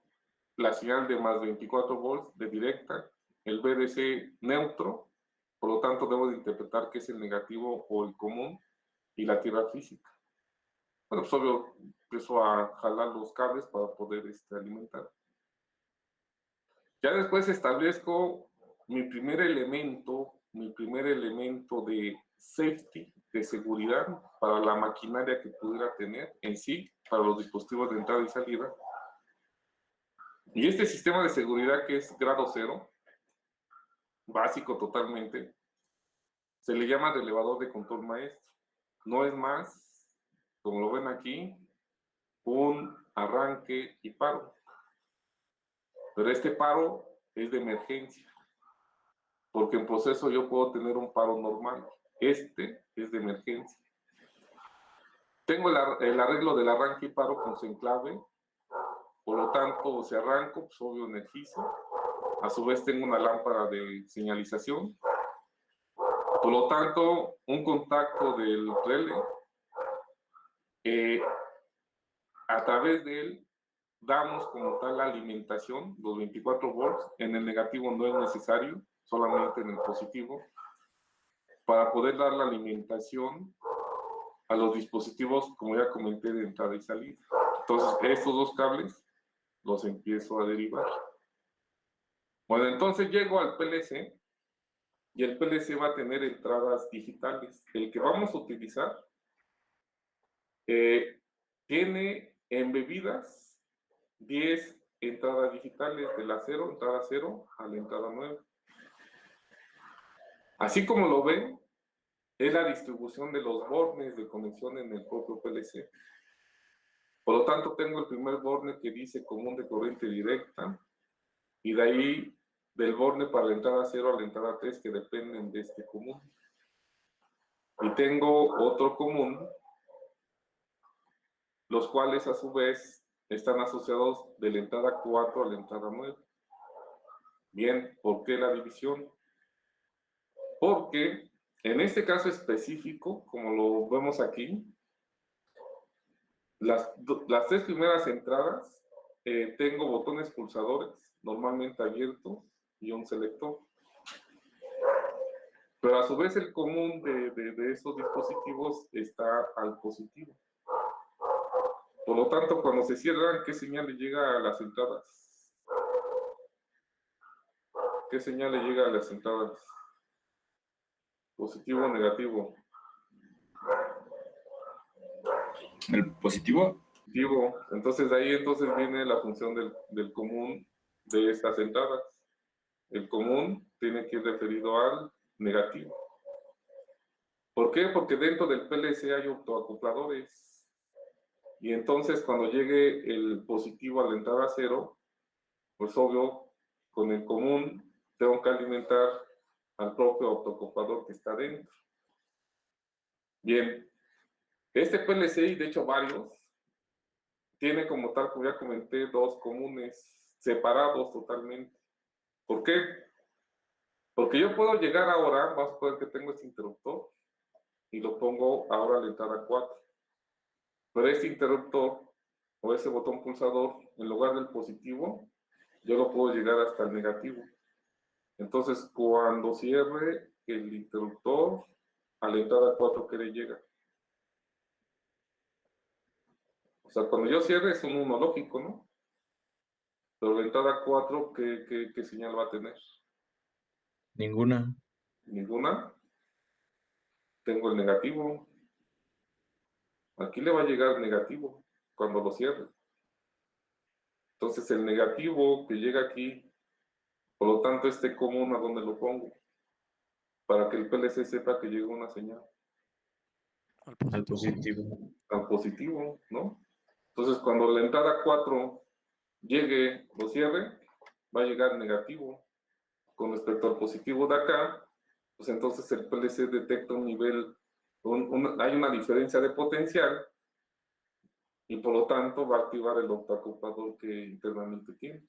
la señal de más 24 volts de directa, el VDC neutro, por lo tanto debo de interpretar que es el negativo o el común y la tierra física. Bueno, pues obvio, empiezo a jalar los cables para poder alimentar. Ya después establezco mi primer elemento de safety de seguridad para la maquinaria que pudiera tener en sí, para los dispositivos de entrada y salida. Y este sistema de seguridad, que es grado 0, básico totalmente, se le llama relevador de control maestro. No es más, como lo ven aquí, un arranque y paro. Pero este paro es de emergencia, porque en proceso yo puedo tener un paro normal. Este es de emergencia. Tengo el arreglo del arranque y paro con su enclave, por lo tanto, si arranco, pues obvio energizo. A su vez tengo una lámpara de señalización. Por lo tanto, un contacto del relé, a través de él damos como tal la alimentación, los 24 volts. En el negativo no es necesario, solamente en el positivo, para poder dar la alimentación a los dispositivos, como ya comenté, de entrada y salida. Entonces, estos dos cables los empiezo a derivar. Bueno, entonces llego al PLC, y el PLC va a tener entradas digitales. El que vamos a utilizar tiene embebidas 10 entradas digitales, de la entrada 0 a la entrada 9. Así como lo ven, es la distribución de los bornes de conexión en el propio PLC. Por lo tanto, tengo el primer borne que dice común de corriente directa, y de ahí del borne para la entrada 0 a la entrada 3 que dependen de este común. Y tengo otro común, los cuales a su vez están asociados de la entrada 4 a la entrada 9. Bien, ¿por qué la división? Porque en este caso específico, como lo vemos aquí, las 3 primeras entradas tengo botones pulsadores, normalmente abiertos, y un selector. Pero a su vez el común de esos dispositivos está al positivo. Por lo tanto, cuando se cierran, ¿qué señal le llega a las entradas? ¿Qué señal le llega a las entradas? ¿Positivo o negativo? ¿El positivo? Positivo. Entonces, de ahí entonces viene la función del común de estas entradas. El común tiene que ir referido al negativo. ¿Por qué? Porque dentro del PLC hay autoacopladores. Y entonces, cuando llegue el positivo a la entrada 0, pues obvio, con el común tengo que alimentar al propio autoacoplador que está dentro. Bien, este PLC, y de hecho varios, tiene como tal, como ya comenté, dos comunes separados totalmente. ¿Por qué? Porque yo puedo llegar ahora, vamos a poner que tengo este interruptor, y lo pongo ahora a la entrada 4. Pero este interruptor, o ese botón pulsador, en lugar del positivo, yo lo puedo llegar hasta el negativo. Entonces, cuando cierre el interruptor, a la entrada 4, ¿qué le llega? O sea, cuando yo cierre es un 1 lógico, ¿no? Pero la entrada 4, ¿qué señal va a tener? Ninguna. Ninguna. Tengo el negativo. Aquí le va a llegar negativo cuando lo cierre. Entonces, el negativo que llega aquí, por lo tanto, este común, ¿a dónde lo pongo? Para que el PLC sepa que llega una señal. Al positivo. Al positivo, ¿no? Entonces, cuando la entrada 4 llegue, lo cierre, va a llegar negativo. Con respecto al positivo de acá, pues entonces el PLC detecta un nivel, hay una diferencia de potencial, y por lo tanto va a activar el autoacoplador que internamente tiene.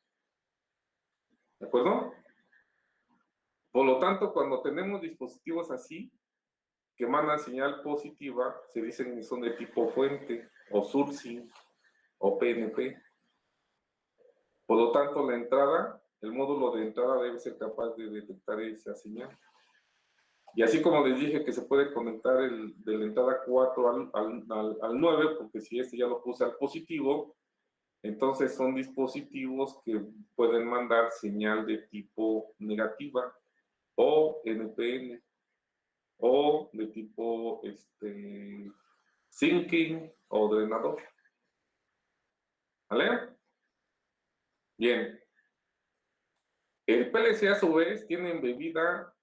¿De acuerdo? Por lo tanto, cuando tenemos dispositivos así, que mandan señal positiva, se dicen que son de tipo fuente, o sourcing, o PNP. Por lo tanto, la entrada, el módulo de entrada debe ser capaz de detectar esa señal. Y así como les dije que se puede conectar de la entrada 4 al 9, porque si este ya lo puse al positivo, entonces son dispositivos que pueden mandar señal de tipo negativa o NPN. o de tipo sinking o drenador. ¿Vale? Bien. El PLC a su vez tiene embebida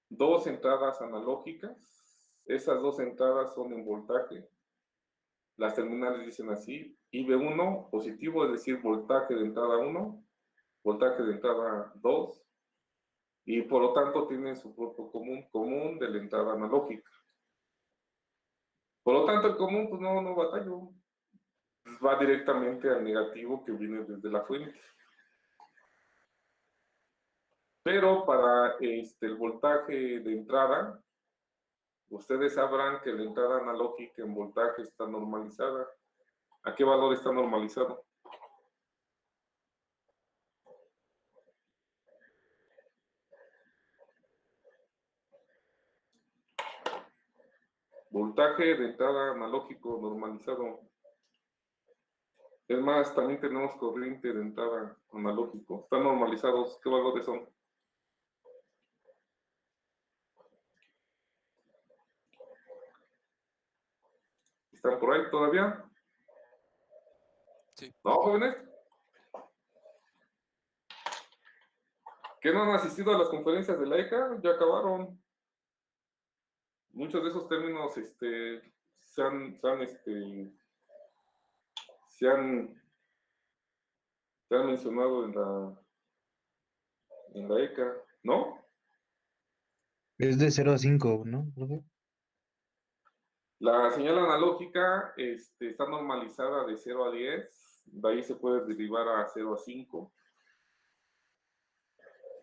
dos entradas analógicas. Esas dos entradas son en voltaje. Las terminales dicen así, IB1 positivo, es decir, voltaje de entrada 1, voltaje de entrada 2, y por lo tanto tienen su propio común de la entrada analógica. Por lo tanto, el común, pues no batallo. Pues va directamente al negativo que viene desde la fuente. Pero para el voltaje de entrada, ustedes sabrán que la entrada analógica en voltaje está normalizada. ¿A qué valor está normalizado? Voltaje de entrada analógico normalizado. Es más, también tenemos corriente de entrada analógico. Están normalizados. ¿Qué valores son? ¿Están por ahí todavía? Sí. ¿No, jóvenes? ¿Qué no han asistido a las conferencias de la ECA? Ya acabaron. Muchos de esos términos se han mencionado en la ECA, ¿no? Es de 0 a 5, ¿no, profe? La señal analógica está normalizada de 0 a 10, de ahí se puede derivar a 0 a 5.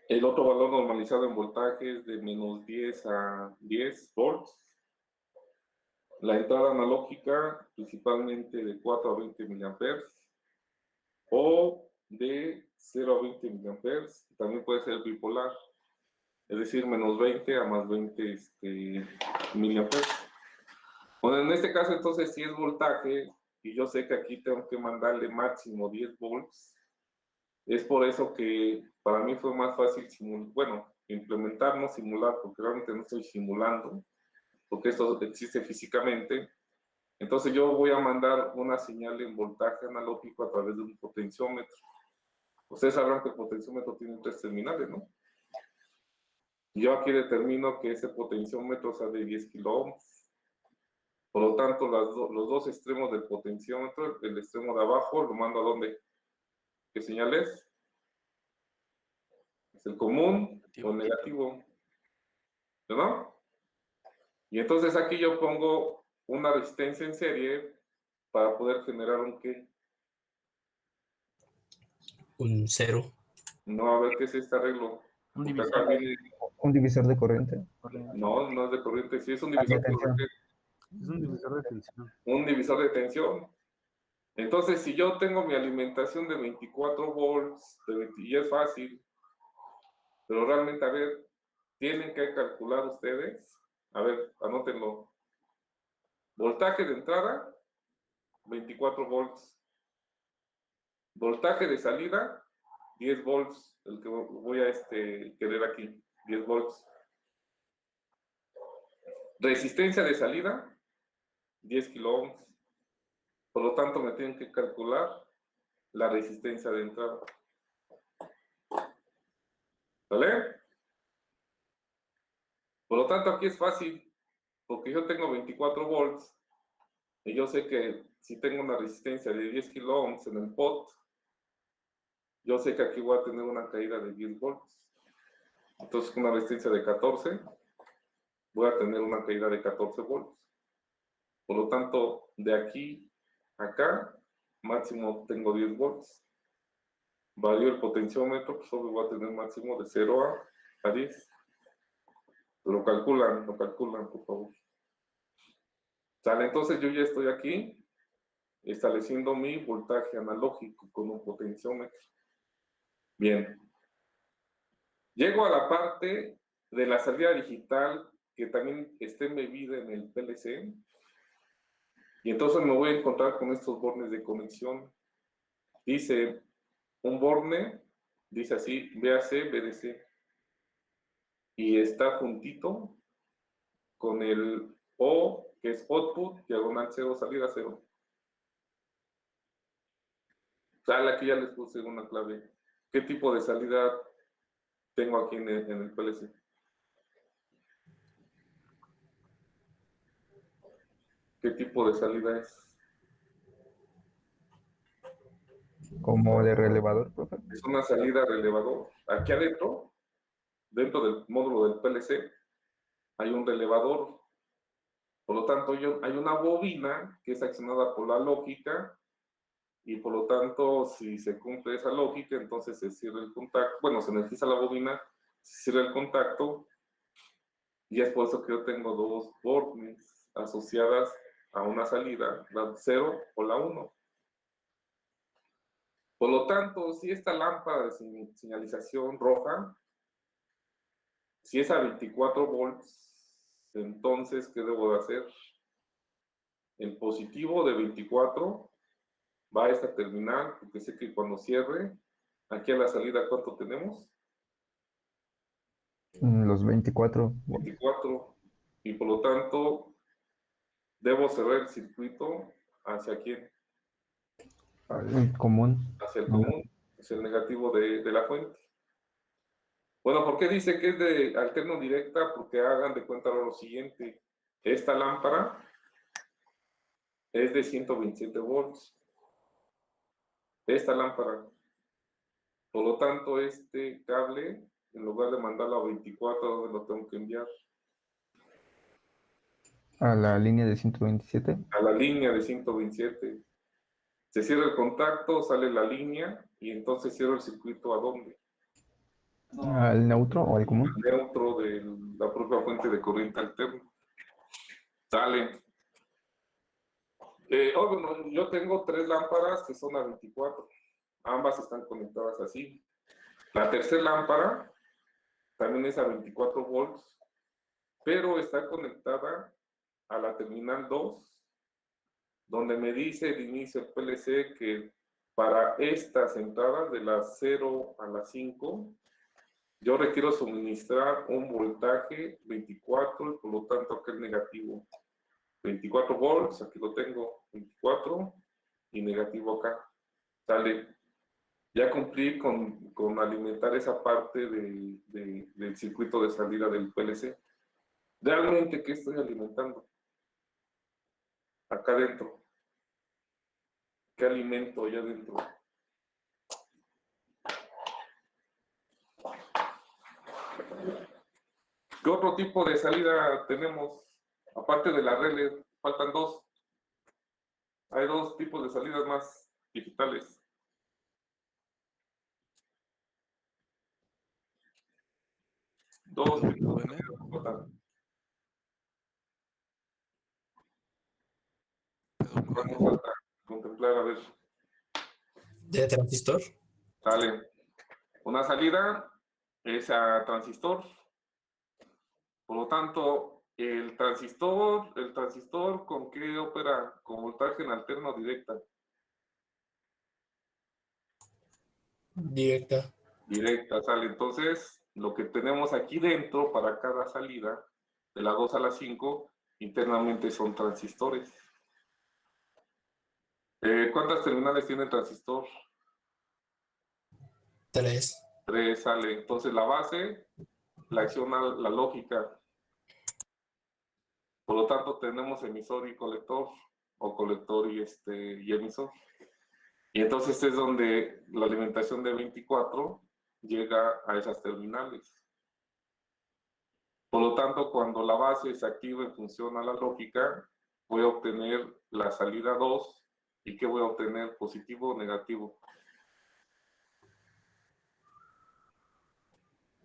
El otro valor normalizado en voltaje es de menos 10 a 10 volts. La entrada analógica principalmente de 4 a 20 miliamperes o de 0 a 20 miliamperes. También puede ser bipolar, es decir, menos 20 a más 20 miliamperes. Bueno, en este caso entonces si es voltaje y yo sé que aquí tengo que mandarle máximo 10 volts, es por eso que para mí fue más fácil implementar, no simular, porque realmente no estoy simulando, porque esto existe físicamente. Entonces yo voy a mandar una señal en voltaje analógico a través de un potenciómetro. Ustedes sabrán que el potenciómetro tiene 3 terminales, ¿no? Yo aquí determino que ese potenciómetro sea de 10 kiloohms. Por lo tanto, los dos extremos del potenciómetro, el extremo de abajo, lo mando a ¿dónde? ¿Qué señal es? ¿Es el común o el negativo? ¿No? Y entonces aquí yo pongo una resistencia en serie para poder generar un ¿qué? Un 0. No, a ver qué es este arreglo. Un Porque divisor. acá viene, Un divisor de corriente. no es de corriente, sí es un De divisor de tensión. corriente, Es un divisor de tensión. un divisor de tensión. Entonces, si yo tengo mi alimentación de 24 volts, y es fácil, pero realmente, a ver, tienen que calcular ustedes, a ver, anótenlo. Voltaje de entrada, 24 volts. Voltaje de salida, 10 volts, el que voy a querer aquí, 10 volts. Resistencia de salida, 10 kiloohms. Por lo tanto, me tienen que calcular la resistencia de entrada. ¿Vale? Por lo tanto, aquí es fácil, porque yo tengo 24 volts y yo sé que si tengo una resistencia de 10 kiloohms en el pot, yo sé que aquí voy a tener una caída de 10 volts. Entonces, con una resistencia de 14, voy a tener una caída de 14 volts. Por lo tanto, de aquí a acá, máximo tengo 10 volts. Varío el potenciómetro, pues solo voy a tener máximo de 0 a 10. Lo calculan, por favor. Sale, entonces yo ya estoy aquí estableciendo mi voltaje analógico con un potenciómetro. Bien. Llego a la parte de la salida digital que también está embebida en el PLC. Y entonces me voy a encontrar con estos bornes de conexión. Dice, un borne, dice así, VAC, BDC. Y está juntito con el O, que es output, diagonal 0, salida 0. Sale, aquí ya les puse una clave. ¿Qué tipo de salida tengo aquí en el PLC? ¿Qué tipo de salida es? Como de relevador, profe. Es una salida relevador. Aquí adentro, dentro del módulo del PLC, hay un relevador. Por lo tanto, hay una bobina que es accionada por la lógica y por lo tanto, si se cumple esa lógica, entonces se cierra el contacto. Bueno, se energiza la bobina, se cierra el contacto y es por eso que yo tengo dos bornes asociadas a una salida, la 0 o la 1. Por lo tanto, si esta lámpara de señalización roja, si es a 24 volts, entonces, ¿qué debo de hacer? El positivo de 24 va a esta terminal, porque sé que cuando cierre, aquí a la salida, ¿cuánto tenemos? Los 24. 24. Y por lo tanto, debo cerrar el circuito hacia quién? Común. Hacia el común, es el negativo de la fuente. Bueno, ¿por qué dice que es de alterno directa? Porque hagan de cuenta lo siguiente. Esta lámpara es de 127 volts. Esta lámpara. Por lo tanto, este cable, en lugar de mandarlo a 24, ¿dónde lo tengo que enviar? A la línea de 127. A la línea de 127. Se cierra el contacto, sale la línea y entonces cierro el circuito ¿a dónde? Al neutro o al común. Al neutro de la propia fuente de corriente alterna. Sale. Bueno, yo tengo 3 lámparas que son a 24. Ambas están conectadas así. La tercera lámpara también es a 24 volts, pero está conectada a la terminal 2, donde me dice el inicio del PLC que para estas entradas de las 0 a las 5, yo requiero suministrar un voltaje 24 y por lo tanto aquel negativo 24 volts, aquí lo tengo, 24 y negativo acá. Sale. Ya cumplí con alimentar esa parte del circuito de salida del PLC. ¿Realmente qué estoy alimentando? Acá adentro. ¿Qué alimento allá adentro? ¿Qué otro tipo de salida tenemos? Aparte de la relé, faltan 2. Hay 2 tipos de salidas más digitales. Dos tipos de salidas faltan. ¿Cuál nos falta contemplar? A ver, ¿De transistor? sale. Una salida es a transistor. Por lo tanto, el transistor, ¿con qué opera? Con voltaje en alterno directa. Directa. Directa, sale. Entonces, lo que tenemos aquí dentro para cada salida, de la 2 a la 5, internamente son transistores. ¿Cuántas terminales tiene el transistor? 3. 3, sale. Entonces, la base la acciona la lógica. Por lo tanto, tenemos emisor y colector, o colector y emisor. Y entonces es donde la alimentación de 24 llega a esas terminales. Por lo tanto, cuando la base se activa en función a la lógica, voy a obtener la salida 2. ¿Y qué voy a obtener? ¿Positivo o negativo?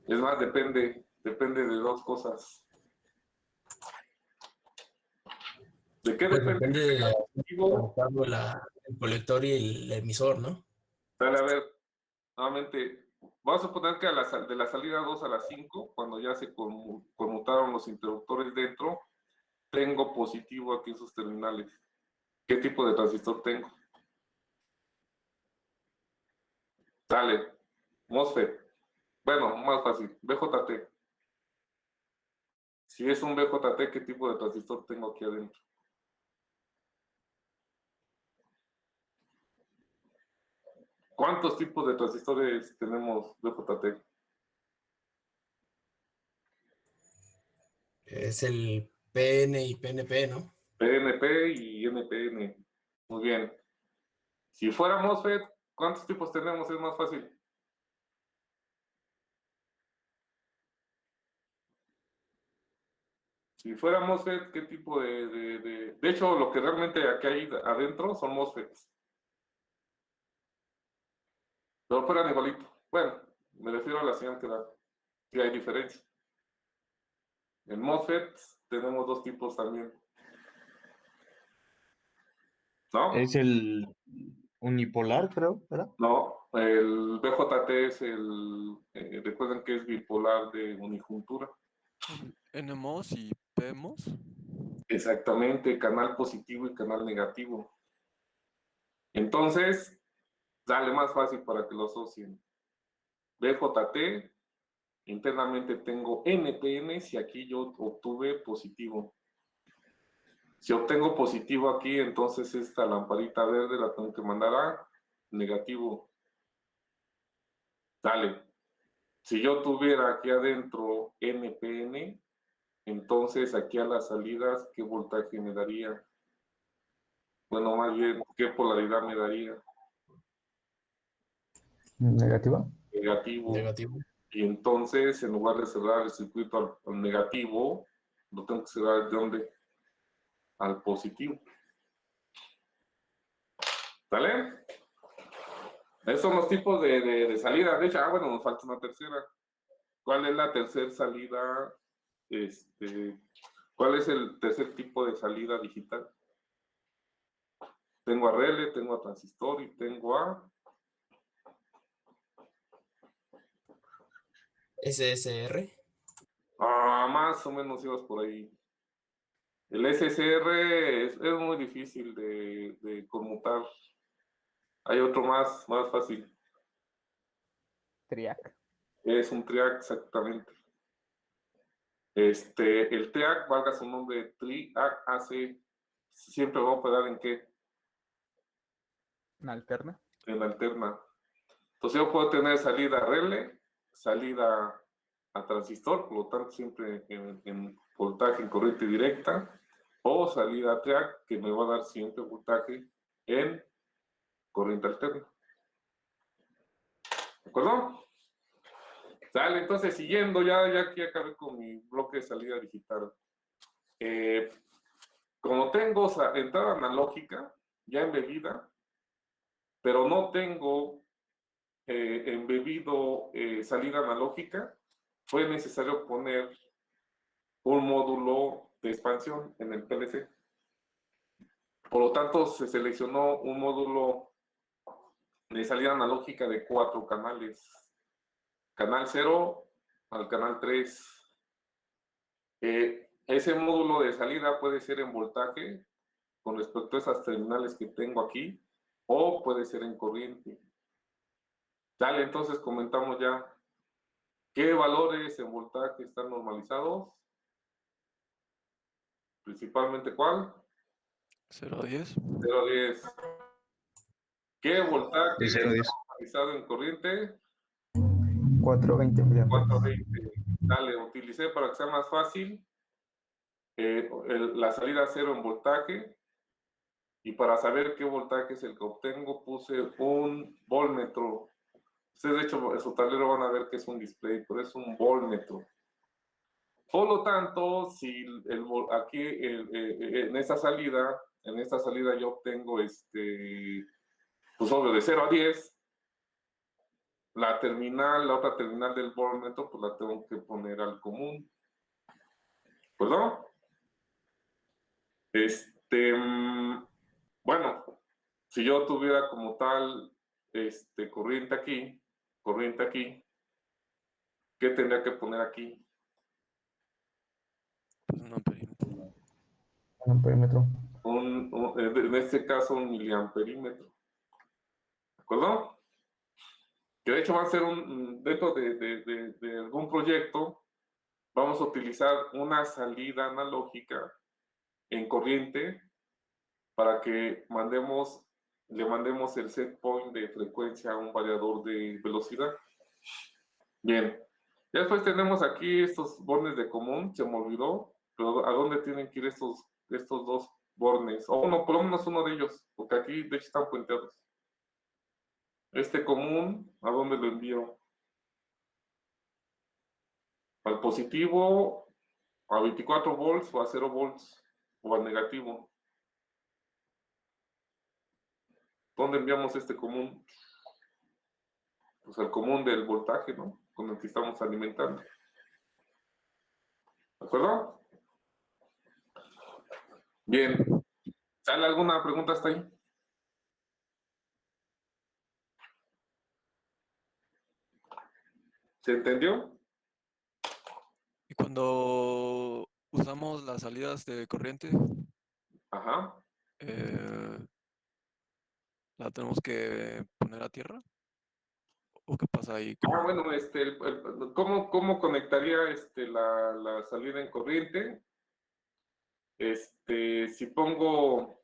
Es más, depende de 2 cosas. ¿De qué Pues depende? depende de Positivo. el colector y el emisor, ¿no? Dale, a ver, nuevamente, vamos a suponer que de la salida 2 a la 5, cuando ya se conmutaron los interruptores dentro, tengo positivo aquí en sus terminales. ¿Qué tipo de transistor tengo? Sale, MOSFET. Bueno, más fácil, BJT. Si es un BJT, ¿qué tipo de transistor tengo aquí adentro? ¿Cuántos tipos de transistores tenemos BJT? Es el PN y PNP, ¿no? PNP y NPN. Muy bien. Si fuera MOSFET, ¿cuántos tipos tenemos? Es más fácil. Si fuera MOSFET, ¿qué tipo de hecho, lo que realmente aquí hay adentro son MOSFETs. Pero operan igualito. Bueno, me refiero a la señal que da. Sí hay diferencia. En MOSFET tenemos dos tipos también. ¿No? Es el unipolar, creo, ¿verdad? No, el BJT es recuerden que es bipolar de unijuntura. NMOS y PMOS. Exactamente, canal positivo y canal negativo. Entonces, sale más fácil para que lo asocien. BJT, internamente tengo NPN si aquí yo obtuve positivo. Si obtengo positivo aquí, entonces esta lamparita verde la tengo que mandar a negativo. Dale. Si yo tuviera aquí adentro NPN, entonces aquí a las salidas, ¿qué voltaje me daría? Bueno, más bien, ¿qué polaridad me daría? Negativa. Negativo. Negativo. Y entonces, en lugar de cerrar el circuito al negativo, lo tengo que cerrar de dónde? Al positivo. ¿Sale? Esos son los tipos de salida. De hecho, bueno, nos falta una tercera. ¿Cuál es la tercera salida? ¿Cuál es el tercer tipo de salida digital? Tengo a relé, tengo a transistor y tengo a SSR. más o menos ibas por ahí. El SSR es muy difícil de conmutar. Hay otro más fácil. Triac. Es un triac exactamente. El triac, valga su nombre, triac AC, siempre va a operar ¿en qué? Una alterna. En alterna. Entonces yo puedo tener salida a relé, salida a transistor, por lo tanto siempre en voltaje en corriente directa, o salida a triac, que me va a dar siempre voltaje en corriente alterna. ¿De acuerdo? Sale, entonces siguiendo, ya aquí acabé con mi bloque de salida digital. Como tengo entrada analógica ya embebida, pero no tengo embebido salida analógica, fue necesario poner un módulo de expansión en el PLC. Por lo tanto, se seleccionó un módulo de salida analógica de 4 canales. Canal 0 al canal 3. Ese módulo de salida puede ser en voltaje con respecto a esas terminales que tengo aquí, o puede ser en corriente. Dale, entonces comentamos ya qué valores en voltaje están normalizados. Principalmente, ¿cuál? 0 a 10. 0 a 10. ¿Qué voltaje De 0 a 10. está normalizado en corriente? 420 miliamperes. 420. Dale, utilicé para que sea más fácil la salida 0 en voltaje. Y para saber qué voltaje es el que obtengo, puse un voltmetro. Ustedes, de hecho, en su tablero van a ver que es un display, pero es un voltmetro. Por lo tanto, si aquí en esta salida yo obtengo pues obvio, de 0 a 10, la otra terminal del voltmetro, pues la tengo que poner al común. ¿Perdón? Bueno, si yo tuviera como tal corriente aquí, ¿qué tendría que poner aquí? Pues un amperímetro. Un amperímetro. En este caso, un miliamperímetro. ¿De acuerdo? Que de hecho va a ser dentro de algún proyecto, vamos a utilizar una salida analógica en corriente para que le mandemos el set point de frecuencia a un variador de velocidad. Bien, ya después tenemos aquí estos bornes de común, se me olvidó, pero ¿a dónde tienen que ir estos dos bornes? O uno, por lo menos uno de ellos, porque aquí de hecho están puenteados. Este común, ¿a dónde lo envío? Al positivo, a 24 volts o a 0 volts, o al negativo. ¿Dónde enviamos este común? Pues al común del voltaje, ¿no? Con el que estamos alimentando. ¿De acuerdo? Bien. ¿Sale alguna pregunta hasta ahí? ¿Se entendió? Y cuando usamos las salidas de corriente, Ajá. ¿la tenemos que poner a tierra? ¿O qué pasa ahí? Bueno, ¿cómo conectaría la salida en corriente? Si pongo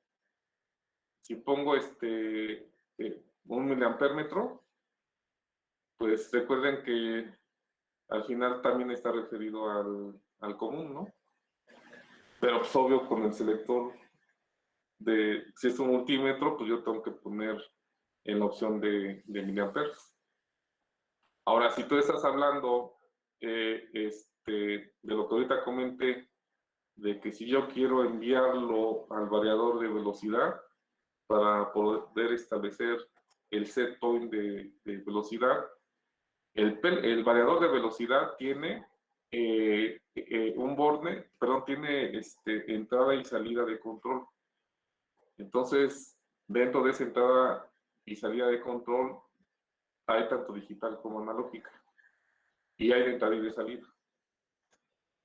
un miliampérmetro, pues recuerden que al final también está referido al común, ¿no? Pero pues obvio con el selector si es un multímetro, pues yo tengo que poner en la opción de miliamperes. Ahora, si tú estás hablando de lo que ahorita comenté, de que si yo quiero enviarlo al variador de velocidad para poder establecer el set point de velocidad, el variador de velocidad tiene un borne, perdón, tiene entrada y salida de control. Entonces, dentro de esa entrada y salida de control, hay tanto digital como analógica. Y hay de entrada y de salida.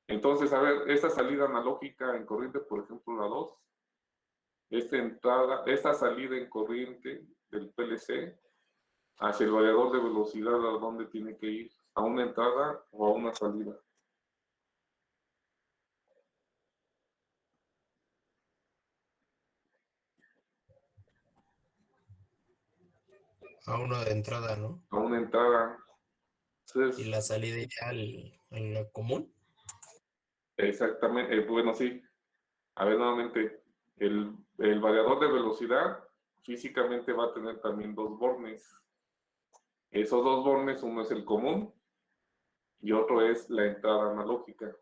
Entonces, a ver, esta salida analógica en corriente, por ejemplo, la 2, esta salida en corriente del PLC hacia el variador de velocidad, ¿a dónde tiene que ir? ¿A una entrada o a una salida? A uno de entrada, ¿no? A una entrada. Entonces, Y la salida iría al común. exactamente, bueno, sí. A ver, nuevamente, el variador de velocidad físicamente va a tener también dos bornes. Esos dos bornes, uno es el común y otro es la entrada analógica.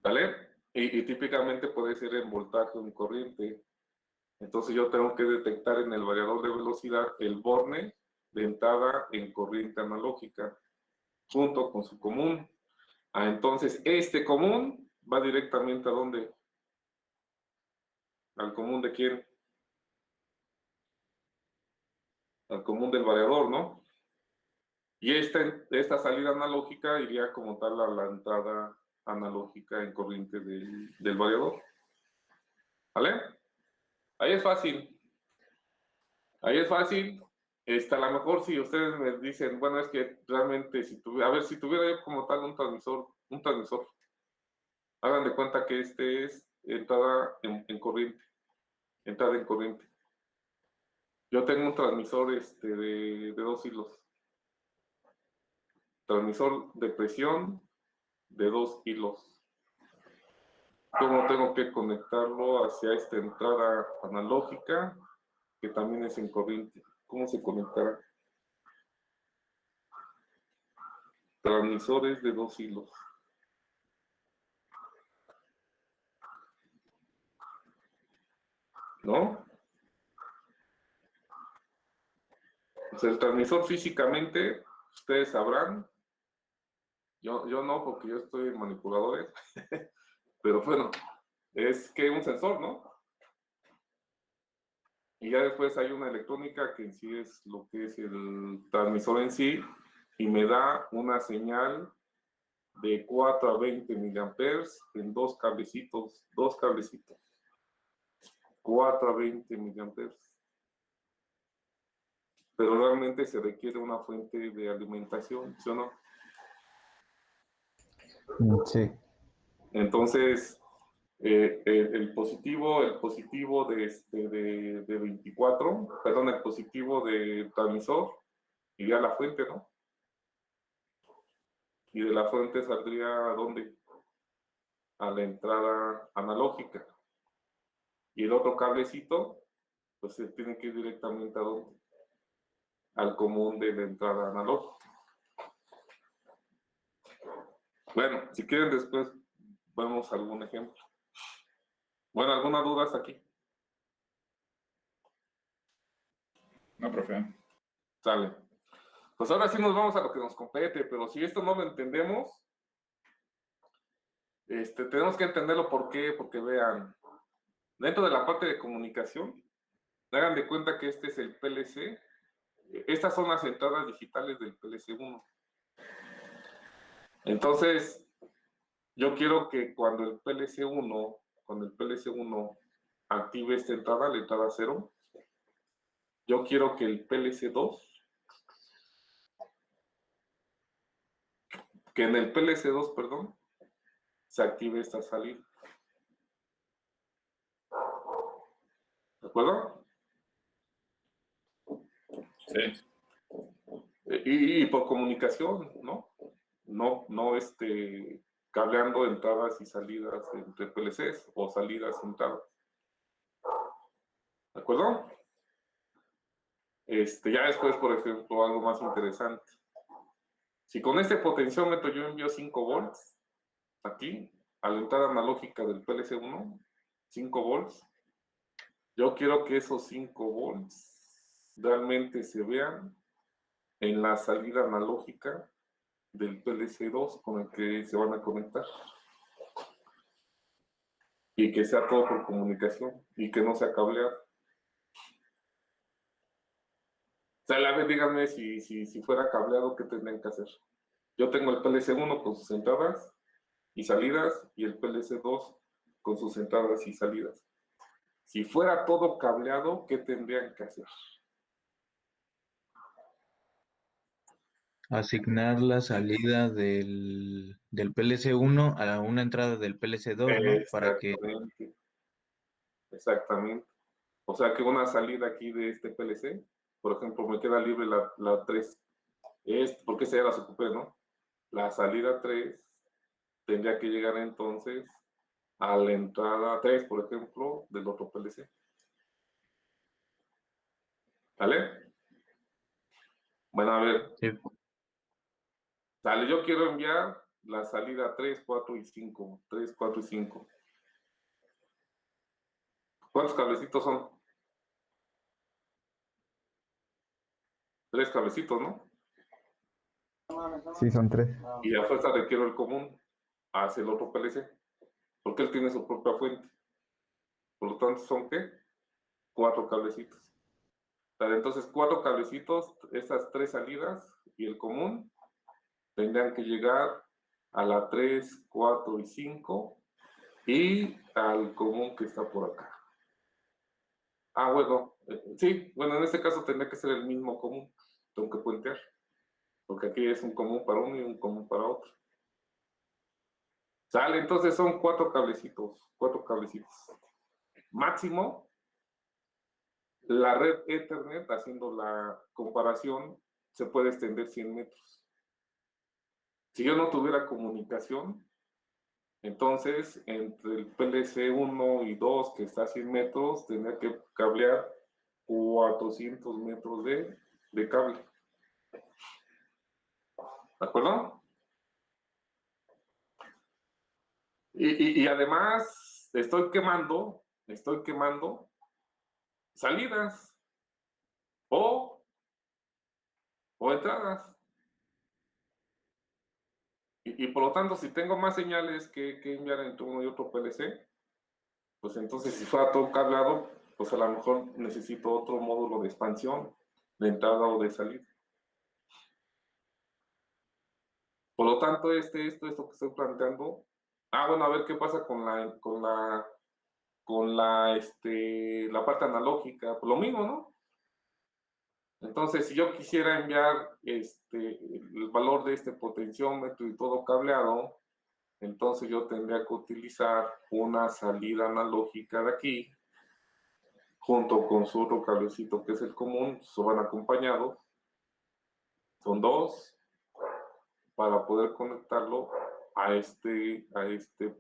¿Vale? Y típicamente puede ser en voltaje o en corriente. Entonces yo tengo que detectar en el variador de velocidad el borne de entrada en corriente analógica junto con su común. Entonces este común va directamente ¿a dónde? ¿Al común de quién? Al común del variador, ¿no? Y esta salida analógica iría como tal a la entrada analógica en corriente del variador. ¿Vale? Ahí es fácil. Ahí es fácil. A lo mejor si ustedes me dicen, bueno, es que realmente si tuviera yo como tal un transmisor, hagan de cuenta que este es entrada en corriente, entrada en corriente. Yo tengo un transmisor de 2 hilos. Transmisor de presión de 2 hilos. ¿Cómo tengo que conectarlo hacia esta entrada analógica que también es en corriente? ¿Cómo se conectará? Transmisores de 2 hilos. ¿No? Pues el transmisor físicamente, ustedes sabrán, yo no, porque yo estoy en manipuladores, pero bueno, es que un sensor, ¿no? Y ya después hay una electrónica que en sí es lo que es el transmisor en sí, y me da una señal de 4 a 20 miliamperes en dos cablecitos, 4 a 20 miliamperes. Pero realmente se requiere una fuente de alimentación, ¿sí o no? Sí. Entonces, el positivo de 24, perdón, el positivo de transmisor iría a la fuente, ¿no? Y de la fuente saldría ¿a dónde? A la entrada analógica. Y el otro cablecito, pues se tiene que ir directamente ¿a dónde? Al común de la entrada analógica. Bueno, si quieren después vemos algún ejemplo. Bueno, ¿alguna duda hasta aquí? No, profe. Sale. Pues ahora sí nos vamos a lo que nos compete, pero si esto no lo entendemos, tenemos que entenderlo. ¿Por qué? Porque vean, dentro de la parte de comunicación, hagan de cuenta que este es el PLC. Estas son las entradas digitales del PLC1. Entonces, yo quiero que cuando el PLC1 active esta entrada, la entrada 0, yo quiero que el PLC2, que en el PLC2, perdón, se active esta salida. ¿De acuerdo? Sí. Y por comunicación, ¿no? No, cableando entradas y salidas entre PLCs o salidas y entradas. ¿De acuerdo? Ya después, por ejemplo, algo más interesante. Si con este potenciómetro yo envío 5 volts aquí, a la entrada analógica del PLC1, 5 volts, yo quiero que esos 5 volts realmente se vean en la salida analógica del PLC2 con el que se van a conectar. Y que sea todo por comunicación y que no sea cableado. O sea, a ver, díganme si fuera cableado, ¿qué tendrían que hacer? Yo tengo el PLC1 con sus entradas y salidas y el PLC2 con sus entradas y salidas. Si fuera todo cableado, ¿qué tendrían que hacer? Asignar la salida del PLC1 a una entrada del PLC2, ¿no? Para que... Exactamente. Exactamente. O sea que una salida aquí de este PLC, por ejemplo, me queda libre la 3. Porque esa ya las ocupé, ¿no? La salida 3 tendría que llegar entonces a la entrada 3, por ejemplo, del otro PLC. ¿Vale? Bueno, a ver. Sí. Sale, yo quiero enviar la salida 3, 4 y 5. 3, 4 y 5. ¿Cuántos cablecitos son? 3 cablecitos, ¿no? Sí, son 3. Y a fuerza requiero el común hacia el otro PLC, porque él tiene su propia fuente. Por lo tanto, ¿son qué? 4 cablecitos. Vale, entonces, 4 cablecitos, esas 3 salidas y el común tendrían que llegar a la 3, 4 y 5 y al común que está por acá. Bueno, sí, bueno, en este caso tendría que ser el mismo común, tengo que puentear, porque aquí es un común para uno y un común para otro. Sale, entonces son 4 cablecitos, 4 cablecitos. Máximo, la red Ethernet, haciendo la comparación, se puede extender 100 metros. Si yo no tuviera comunicación, entonces entre el PLC 1 y 2, que está a 100 metros, tendría que cablear 400 metros de cable. ¿De acuerdo? Y además estoy quemando salidas o entradas. Y por lo tanto, si tengo más señales que enviar entre uno y otro PLC, pues entonces si fuera todo cableado, pues a lo mejor necesito otro módulo de expansión, de entrada o de salida. Por lo tanto, esto que estoy planteando. Bueno, a ver qué pasa con la parte analógica. Pues lo mismo, ¿no? Entonces, si yo quisiera enviar el valor de este potenciómetro y todo cableado, entonces yo tendría que utilizar una salida analógica de aquí, junto con su otro cablecito que es el común, van acompañados, son dos, para poder conectarlo a este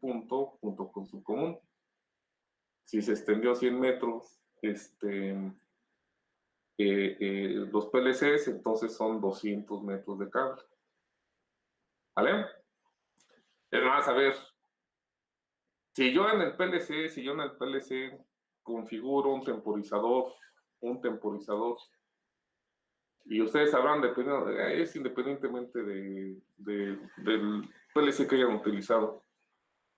punto junto con su común. Si se extendió 100 metros, los PLCs, entonces son 200 metros de cable. ¿Vale? Es más, a ver, si yo en el PLC configuro un temporizador, y ustedes sabrán, es independientemente del PLC que hayan utilizado.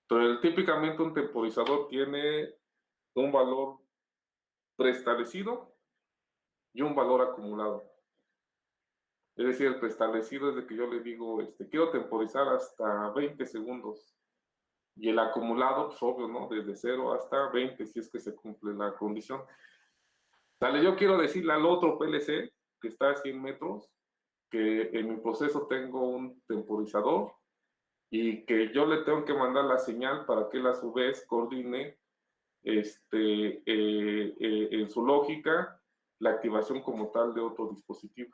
Pero típicamente un temporizador tiene un valor preestablecido y un valor acumulado. Es decir, el preestablecido es de que yo le digo, quiero temporizar hasta 20 segundos. Y el acumulado, pues obvio, ¿no? Desde 0 hasta 20, si es que se cumple la condición. Dale, yo quiero decirle al otro PLC, que está a 100 metros, que en mi proceso tengo un temporizador y que yo le tengo que mandar la señal para que él a su vez coordine en su lógica la activación como tal de otro dispositivo.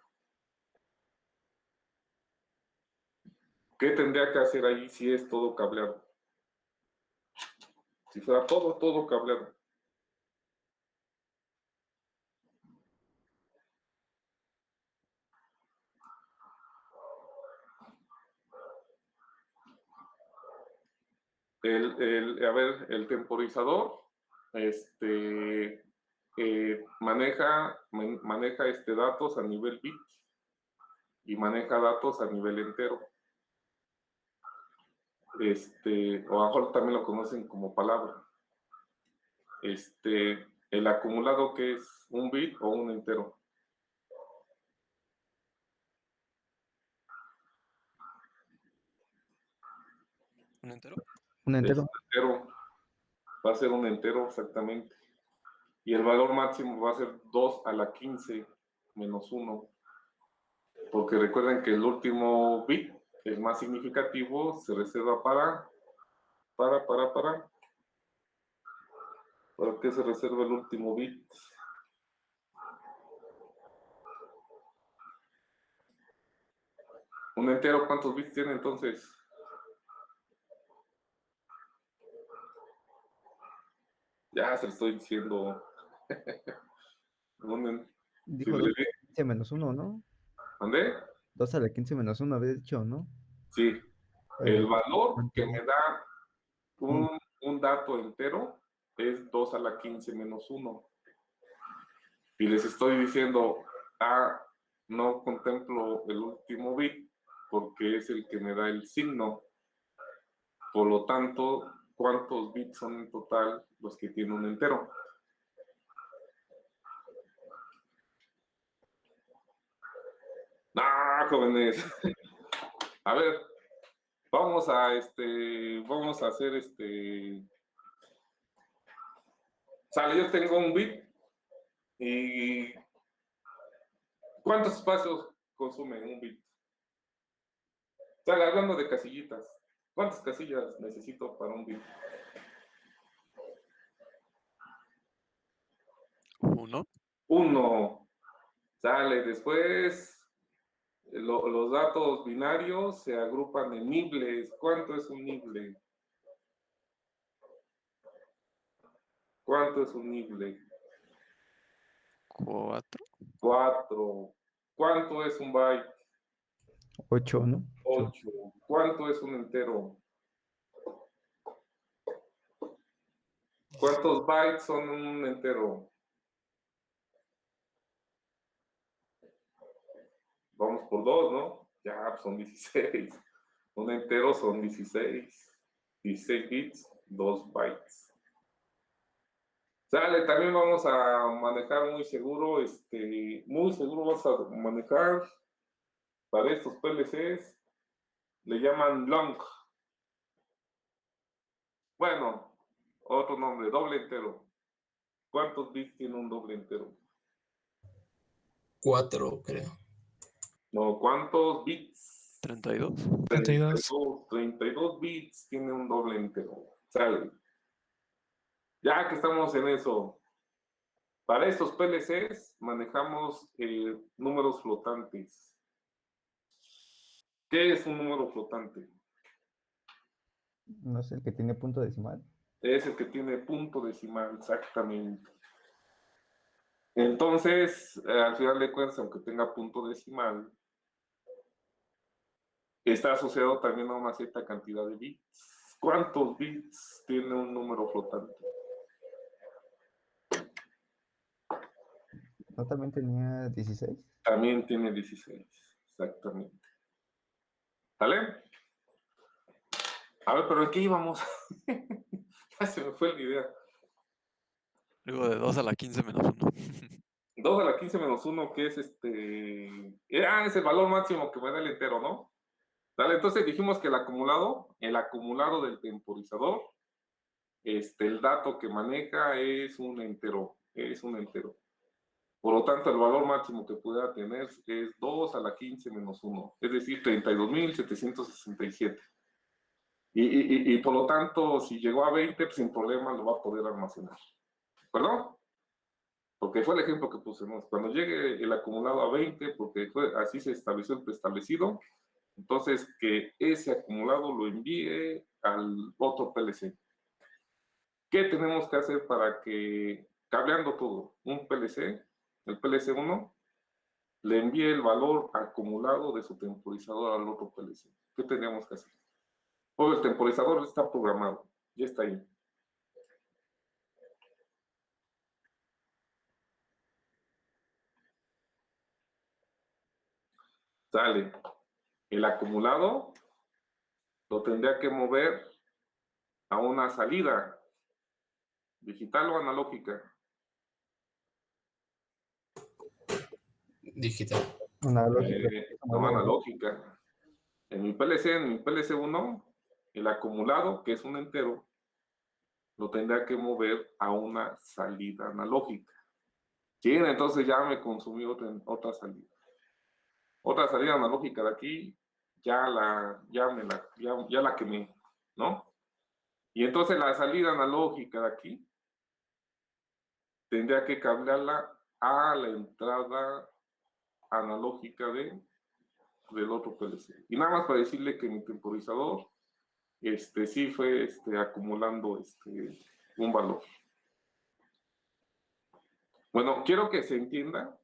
¿Qué tendría que hacer ahí si es todo cableado? Si fuera todo cableado. El temporizador maneja datos a nivel bit y maneja datos a nivel entero. O a lo mejor también lo conocen como palabra. El acumulado, que es un bit o un entero. ¿Un entero? Un entero. Va a ser un entero exactamente. Y el valor máximo va a ser 2 a la 15 menos 1. Porque recuerden que el último bit, el más significativo, se reserva ¿para qué se reserva el último bit? Un entero, ¿cuántos bits tiene entonces? Ya se lo estoy diciendo. Dijo 2 a la 15 menos 1, ¿no? ¿Dónde? 2 a la 15 menos 1 había dicho, ¿no? Sí. El valor que ¿cuánto? me da un dato entero es 2 a la 15 menos 1. Y les estoy diciendo, no contemplo el último bit porque es el que me da el signo. Por lo tanto, ¿cuántos bits son en total los que tiene un entero? Jóvenes. A ver, vamos a hacer Sale, yo tengo un bit y ¿cuántos espacios consume un bit? Sale, hablando de casillitas. ¿Cuántas casillas necesito para un bit? ¿Uno? Uno. Sale, después los datos binarios se agrupan en nibles. ¿Cuánto es un nible? ¿Cuánto es un nible? 4. 4. ¿Cuánto es un byte? 8, ¿no? 8. ¿Cuánto es un entero? ¿Cuántos bytes son un entero? Vamos por 2, ¿no? Ya, pues son 16. Un entero son 16. 16 bits, 2 bytes. Sale, también vamos a manejar muy seguro vamos a manejar para estos PLCs, le llaman long. Bueno, otro nombre, doble entero. ¿Cuántos bits tiene un doble entero? 4, creo. No, ¿cuántos bits? 32. 32 bits tiene un doble entero. Sale. Ya que estamos en eso, para estos PLCs manejamos números flotantes. ¿Qué es un número flotante? No sé, el que tiene punto decimal. Es el que tiene punto decimal, exactamente. Entonces, al final de cuentas, aunque tenga punto decimal, está asociado también a una cierta cantidad de bits. ¿Cuántos bits tiene un número flotante? ¿No también tenía 16? También tiene 16, exactamente. ¿Vale? A ver, pero ¿en qué íbamos? Ya se me fue la idea. Digo, de 2 a la 15 menos 1. 2 a la 15 menos 1, que es es el valor máximo que me da el entero, ¿no? ¿Vale? Entonces dijimos que el acumulado del temporizador, el dato que maneja es un entero, Por lo tanto, el valor máximo que pueda tener es 2 a la 15 menos 1, es decir, 32.767. Y por lo tanto, si llegó a 20, pues sin problema lo va a poder almacenar. ¿De acuerdo? Porque fue el ejemplo que pusimos. Cuando llegue el acumulado a 20, porque así se estableció el preestablecido, entonces que ese acumulado lo envíe al otro PLC. ¿Qué tenemos que hacer para que, cableando todo, un PLC, el PLC 1, le envíe el valor acumulado de su temporizador al otro PLC? ¿Qué tenemos que hacer? Pues el temporizador está programado, ya está ahí. Sale. El acumulado lo tendría que mover a una salida, digital o analógica. Digital. Analógica. No, analógica. En mi PLC 1, el acumulado, que es un entero, lo tendría que mover a una salida analógica. Bien, entonces ya me consumió otra salida. Otra salida analógica de aquí, ya la quemé, ¿no? Y entonces la salida analógica de aquí, tendría que cablearla a la entrada analógica del otro PLC. Y nada más para decirle que mi temporizador sí fue acumulando un valor. Bueno, quiero que se entienda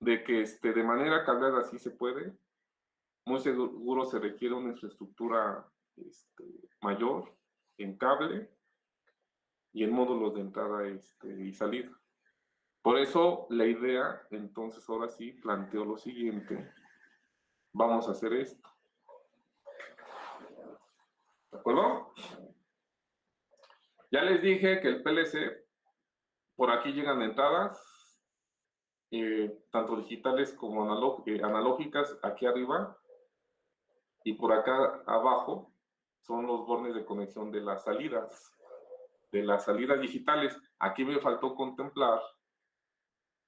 de que de manera cableada sí se puede. Muy seguro se requiere una infraestructura mayor en cable y en módulos de entrada y salida. Por eso la idea, entonces ahora sí planteo lo siguiente. Vamos a hacer esto. ¿De acuerdo? Ya les dije que el PLC, por aquí llegan entradas, tanto digitales como analógicas, aquí arriba, y por acá abajo son los bornes de conexión de las salidas digitales. Aquí me faltó contemplar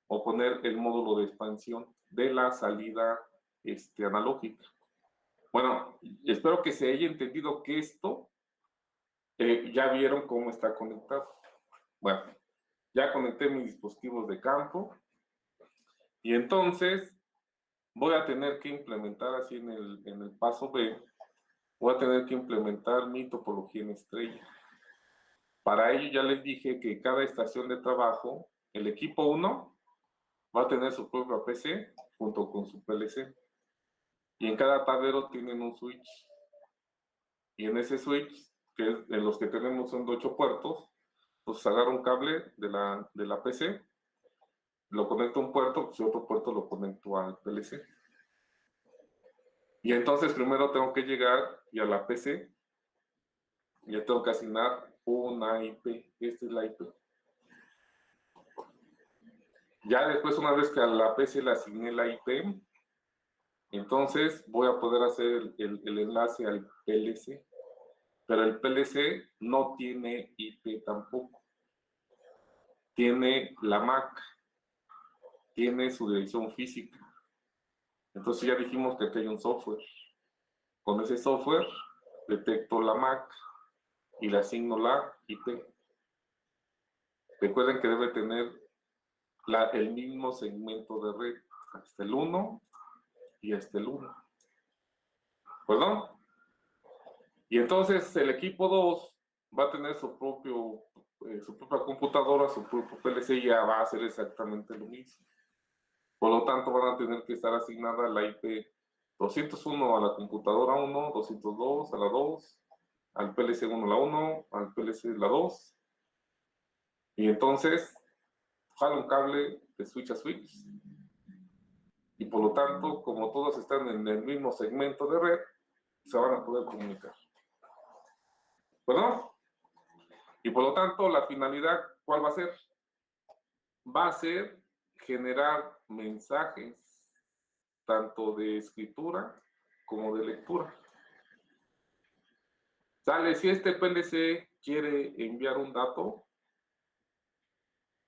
o poner el módulo de expansión de la salida analógica. Bueno, espero que se haya entendido que esto ya vieron cómo está conectado. Bueno, ya conecté mis dispositivos de campo y entonces voy a tener que implementar así en el paso B, voy a tener que implementar mi topología en estrella. Para ello ya les dije que cada estación de trabajo, el equipo 1 va a tener su propia PC junto con su PLC. Y en cada tablero tienen un switch. Y en ese switch, en los que tenemos son de 8 puertos, pues agarro un cable de la PC, lo conecto a un puerto, pues otro puerto lo conecto al PLC. Y entonces primero tengo que llegar y a la PC, ya tengo que asignar una IP. Esta es la IP. Ya después, una vez que a la PC le asigné la IP, entonces voy a poder hacer el enlace al PLC. Pero el PLC no tiene IP tampoco. Tiene la MAC. Tiene su dirección física. Entonces ya dijimos que aquí hay un software. Con ese software detecto la MAC y le asigno la IP. Recuerden que debe tener el mismo segmento de red, hasta el 1 y hasta el 1. ¿Perdón? Y entonces el equipo 2 va a tener su propia computadora, su propio PLC, y ya va a hacer exactamente lo mismo. Por lo tanto, van a tener que estar asignada la IP 201 a la computadora 1, 202 a la 2, al PLC 1 a la 1, al PLC la 2. Y entonces, jala un cable de switch a switch. Y por lo tanto, como todos están en el mismo segmento de red, se van a poder comunicar. ¿Perdón? Y por lo tanto, la finalidad, ¿cuál va a ser? Va a ser generar mensajes, tanto de escritura como de lectura. Sale, si este PLC quiere enviar un dato,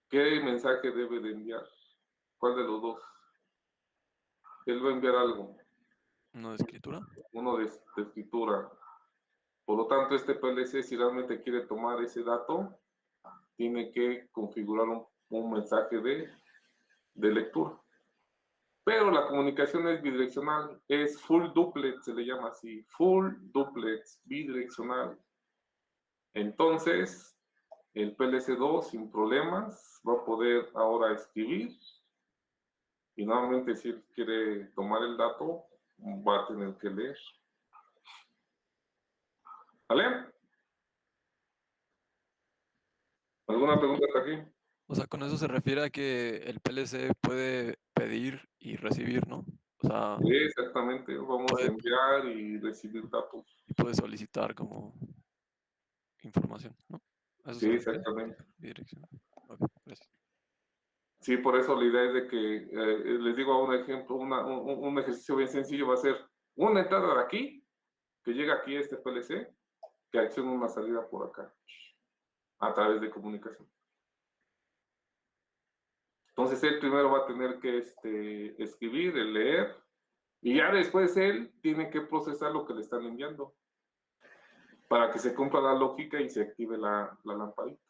¿qué mensaje debe de enviar? ¿Cuál de los dos? Él va a enviar algo. ¿No de escritura? Uno de escritura. Por lo tanto, este PLC, si realmente quiere tomar ese dato, tiene que configurar un mensaje de lectura. Pero la comunicación es bidireccional, es full duplex, se le llama así, full duplex, bidireccional. Entonces, el PLC2 sin problemas va a poder ahora escribir, y nuevamente si él quiere tomar el dato, va a tener que leer. ¿Vale? ¿Alguna pregunta hasta aquí? O sea, con eso se refiere a que el PLC puede pedir y recibir, ¿no? O sea, Sí, exactamente, vamos a puede, enviar y recibir datos. y puede solicitar como información, ¿no? ¿A eso Sí, se refiere? exactamente. Bidireccional. Ok, gracias. Sí, por eso la idea es de que, les digo un ejemplo, un ejercicio bien sencillo va a ser una entrada de aquí, que llega aquí a este PLC, que acciona una salida por acá, a través de comunicación. Entonces él primero va a tener que escribir, el leer, y ya después él tiene que procesar lo que le están enviando, para que se cumpla la lógica y se active la lamparita.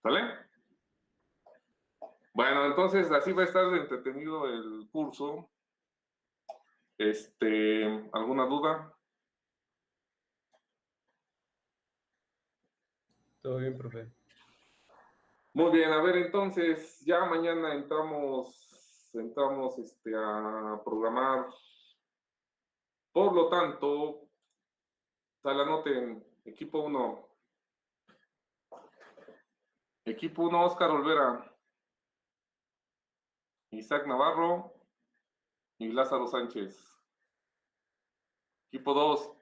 ¿Sale? Bueno, entonces así va a estar entretenido el curso. ¿Alguna duda? Todo bien, profe. Muy bien, a ver, entonces ya mañana entramos a programar. Por lo tanto, anoten, equipo 1. Equipo 1, Oscar Olvera, Isaac Navarro y Lázaro Sánchez. Equipo 2,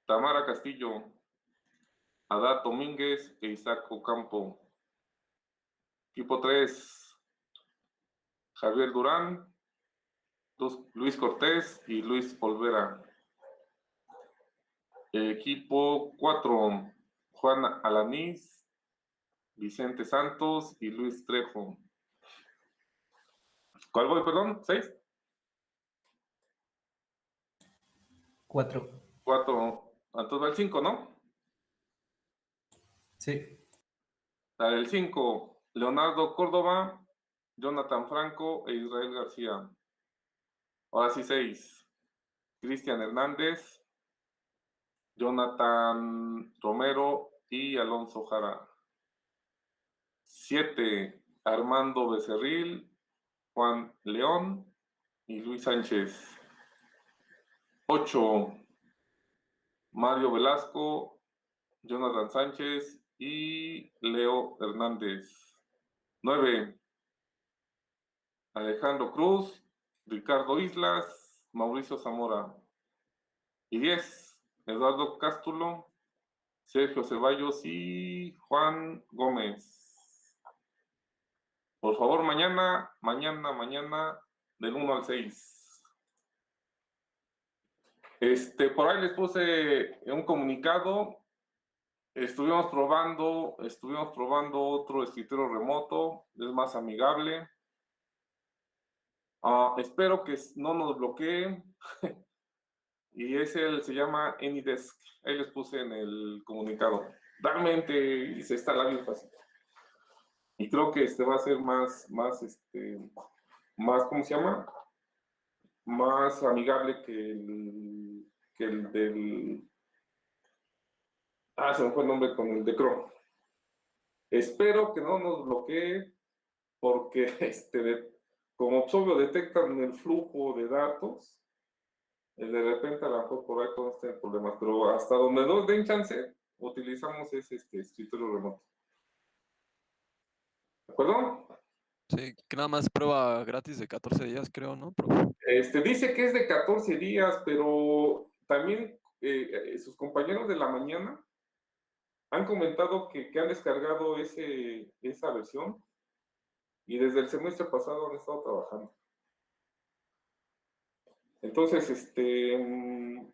Tamara Castillo, Adán Domínguez e Isaac Ocampo. Equipo 3, Javier Durán, Luis Cortés y Luis Olvera. Equipo 4, Juan Alanís, Vicente Santos y Luis Trejo. ¿Cuál voy, perdón? ¿6? 4. 4. Entonces va el 5, ¿no? Sí. La del 5, Leonardo Córdoba, Jonathan Franco e Israel García. Ahora sí 6, Cristian Hernández, Jonathan Romero y Alonso Jara. 7, Armando Becerril, Juan León y Luis Sánchez. 8, Mario Velasco, Jonathan Sánchez y Leo Hernández. 9, Alejandro Cruz, Ricardo Islas, Mauricio Zamora. Y 10, Eduardo Cástulo, Sergio Ceballos y Juan Gómez. Por favor, mañana, del 1 al 6. Por ahí les puse un comunicado. Estuvimos probando otro escritorio remoto, es más amigable. Espero que no nos bloqueen. Y se llama AnyDesk. Ahí les puse en el comunicado. Realmente se está la bien fácil. Y creo que va a ser más, ¿cómo se llama? Más amigable que el del... se me fue el nombre con el de Chrome. Espero que no nos bloquee porque como obvio detectan el flujo de datos, de repente a lo mejor por ahí podemos tener problemas, pero hasta donde nos den chance, utilizamos ese escritorio remoto. ¿De acuerdo? Sí, que nada más prueba gratis de 14 días, creo, ¿no, profe? Dice que es de 14 días, pero también sus compañeros de la mañana han comentado que han descargado esa versión y desde el semestre pasado han estado trabajando. Entonces,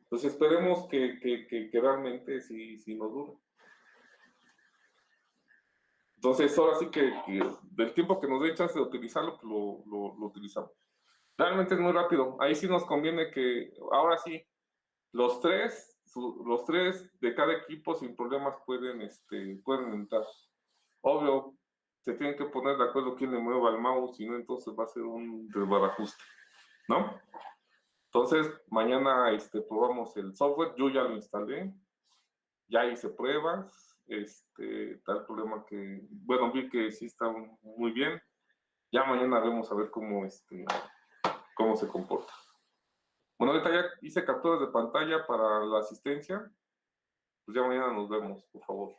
pues esperemos que realmente sí nos dure. Entonces, ahora sí que del tiempo que nos dé chance de utilizarlo, pues lo utilizamos. Realmente es muy rápido. Ahí sí nos conviene que, ahora sí, los tres de cada equipo sin problemas pueden entrar. Obvio, se tienen que poner de acuerdo quién le mueva el mouse, si no, entonces va a ser un desbarajuste, ¿no? Entonces, mañana probamos el software. Yo ya lo instalé, ya hice pruebas. Tal problema que, bueno, vi que sí está muy bien. Ya mañana vemos a ver cómo se comporta. Bueno, ahorita ya hice capturas de pantalla para la asistencia. Pues ya mañana nos vemos, por favor.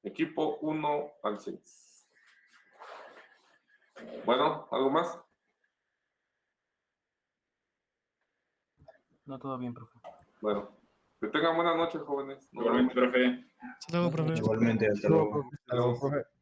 Equipo 1 al 6. Bueno, ¿algo más? No, todo bien, profe. Bueno, que tengan buena noche, jóvenes. Nos Igualmente, vemos. profe. Hasta luego, profe. Igualmente, hasta No, luego. profe, hasta luego, profe.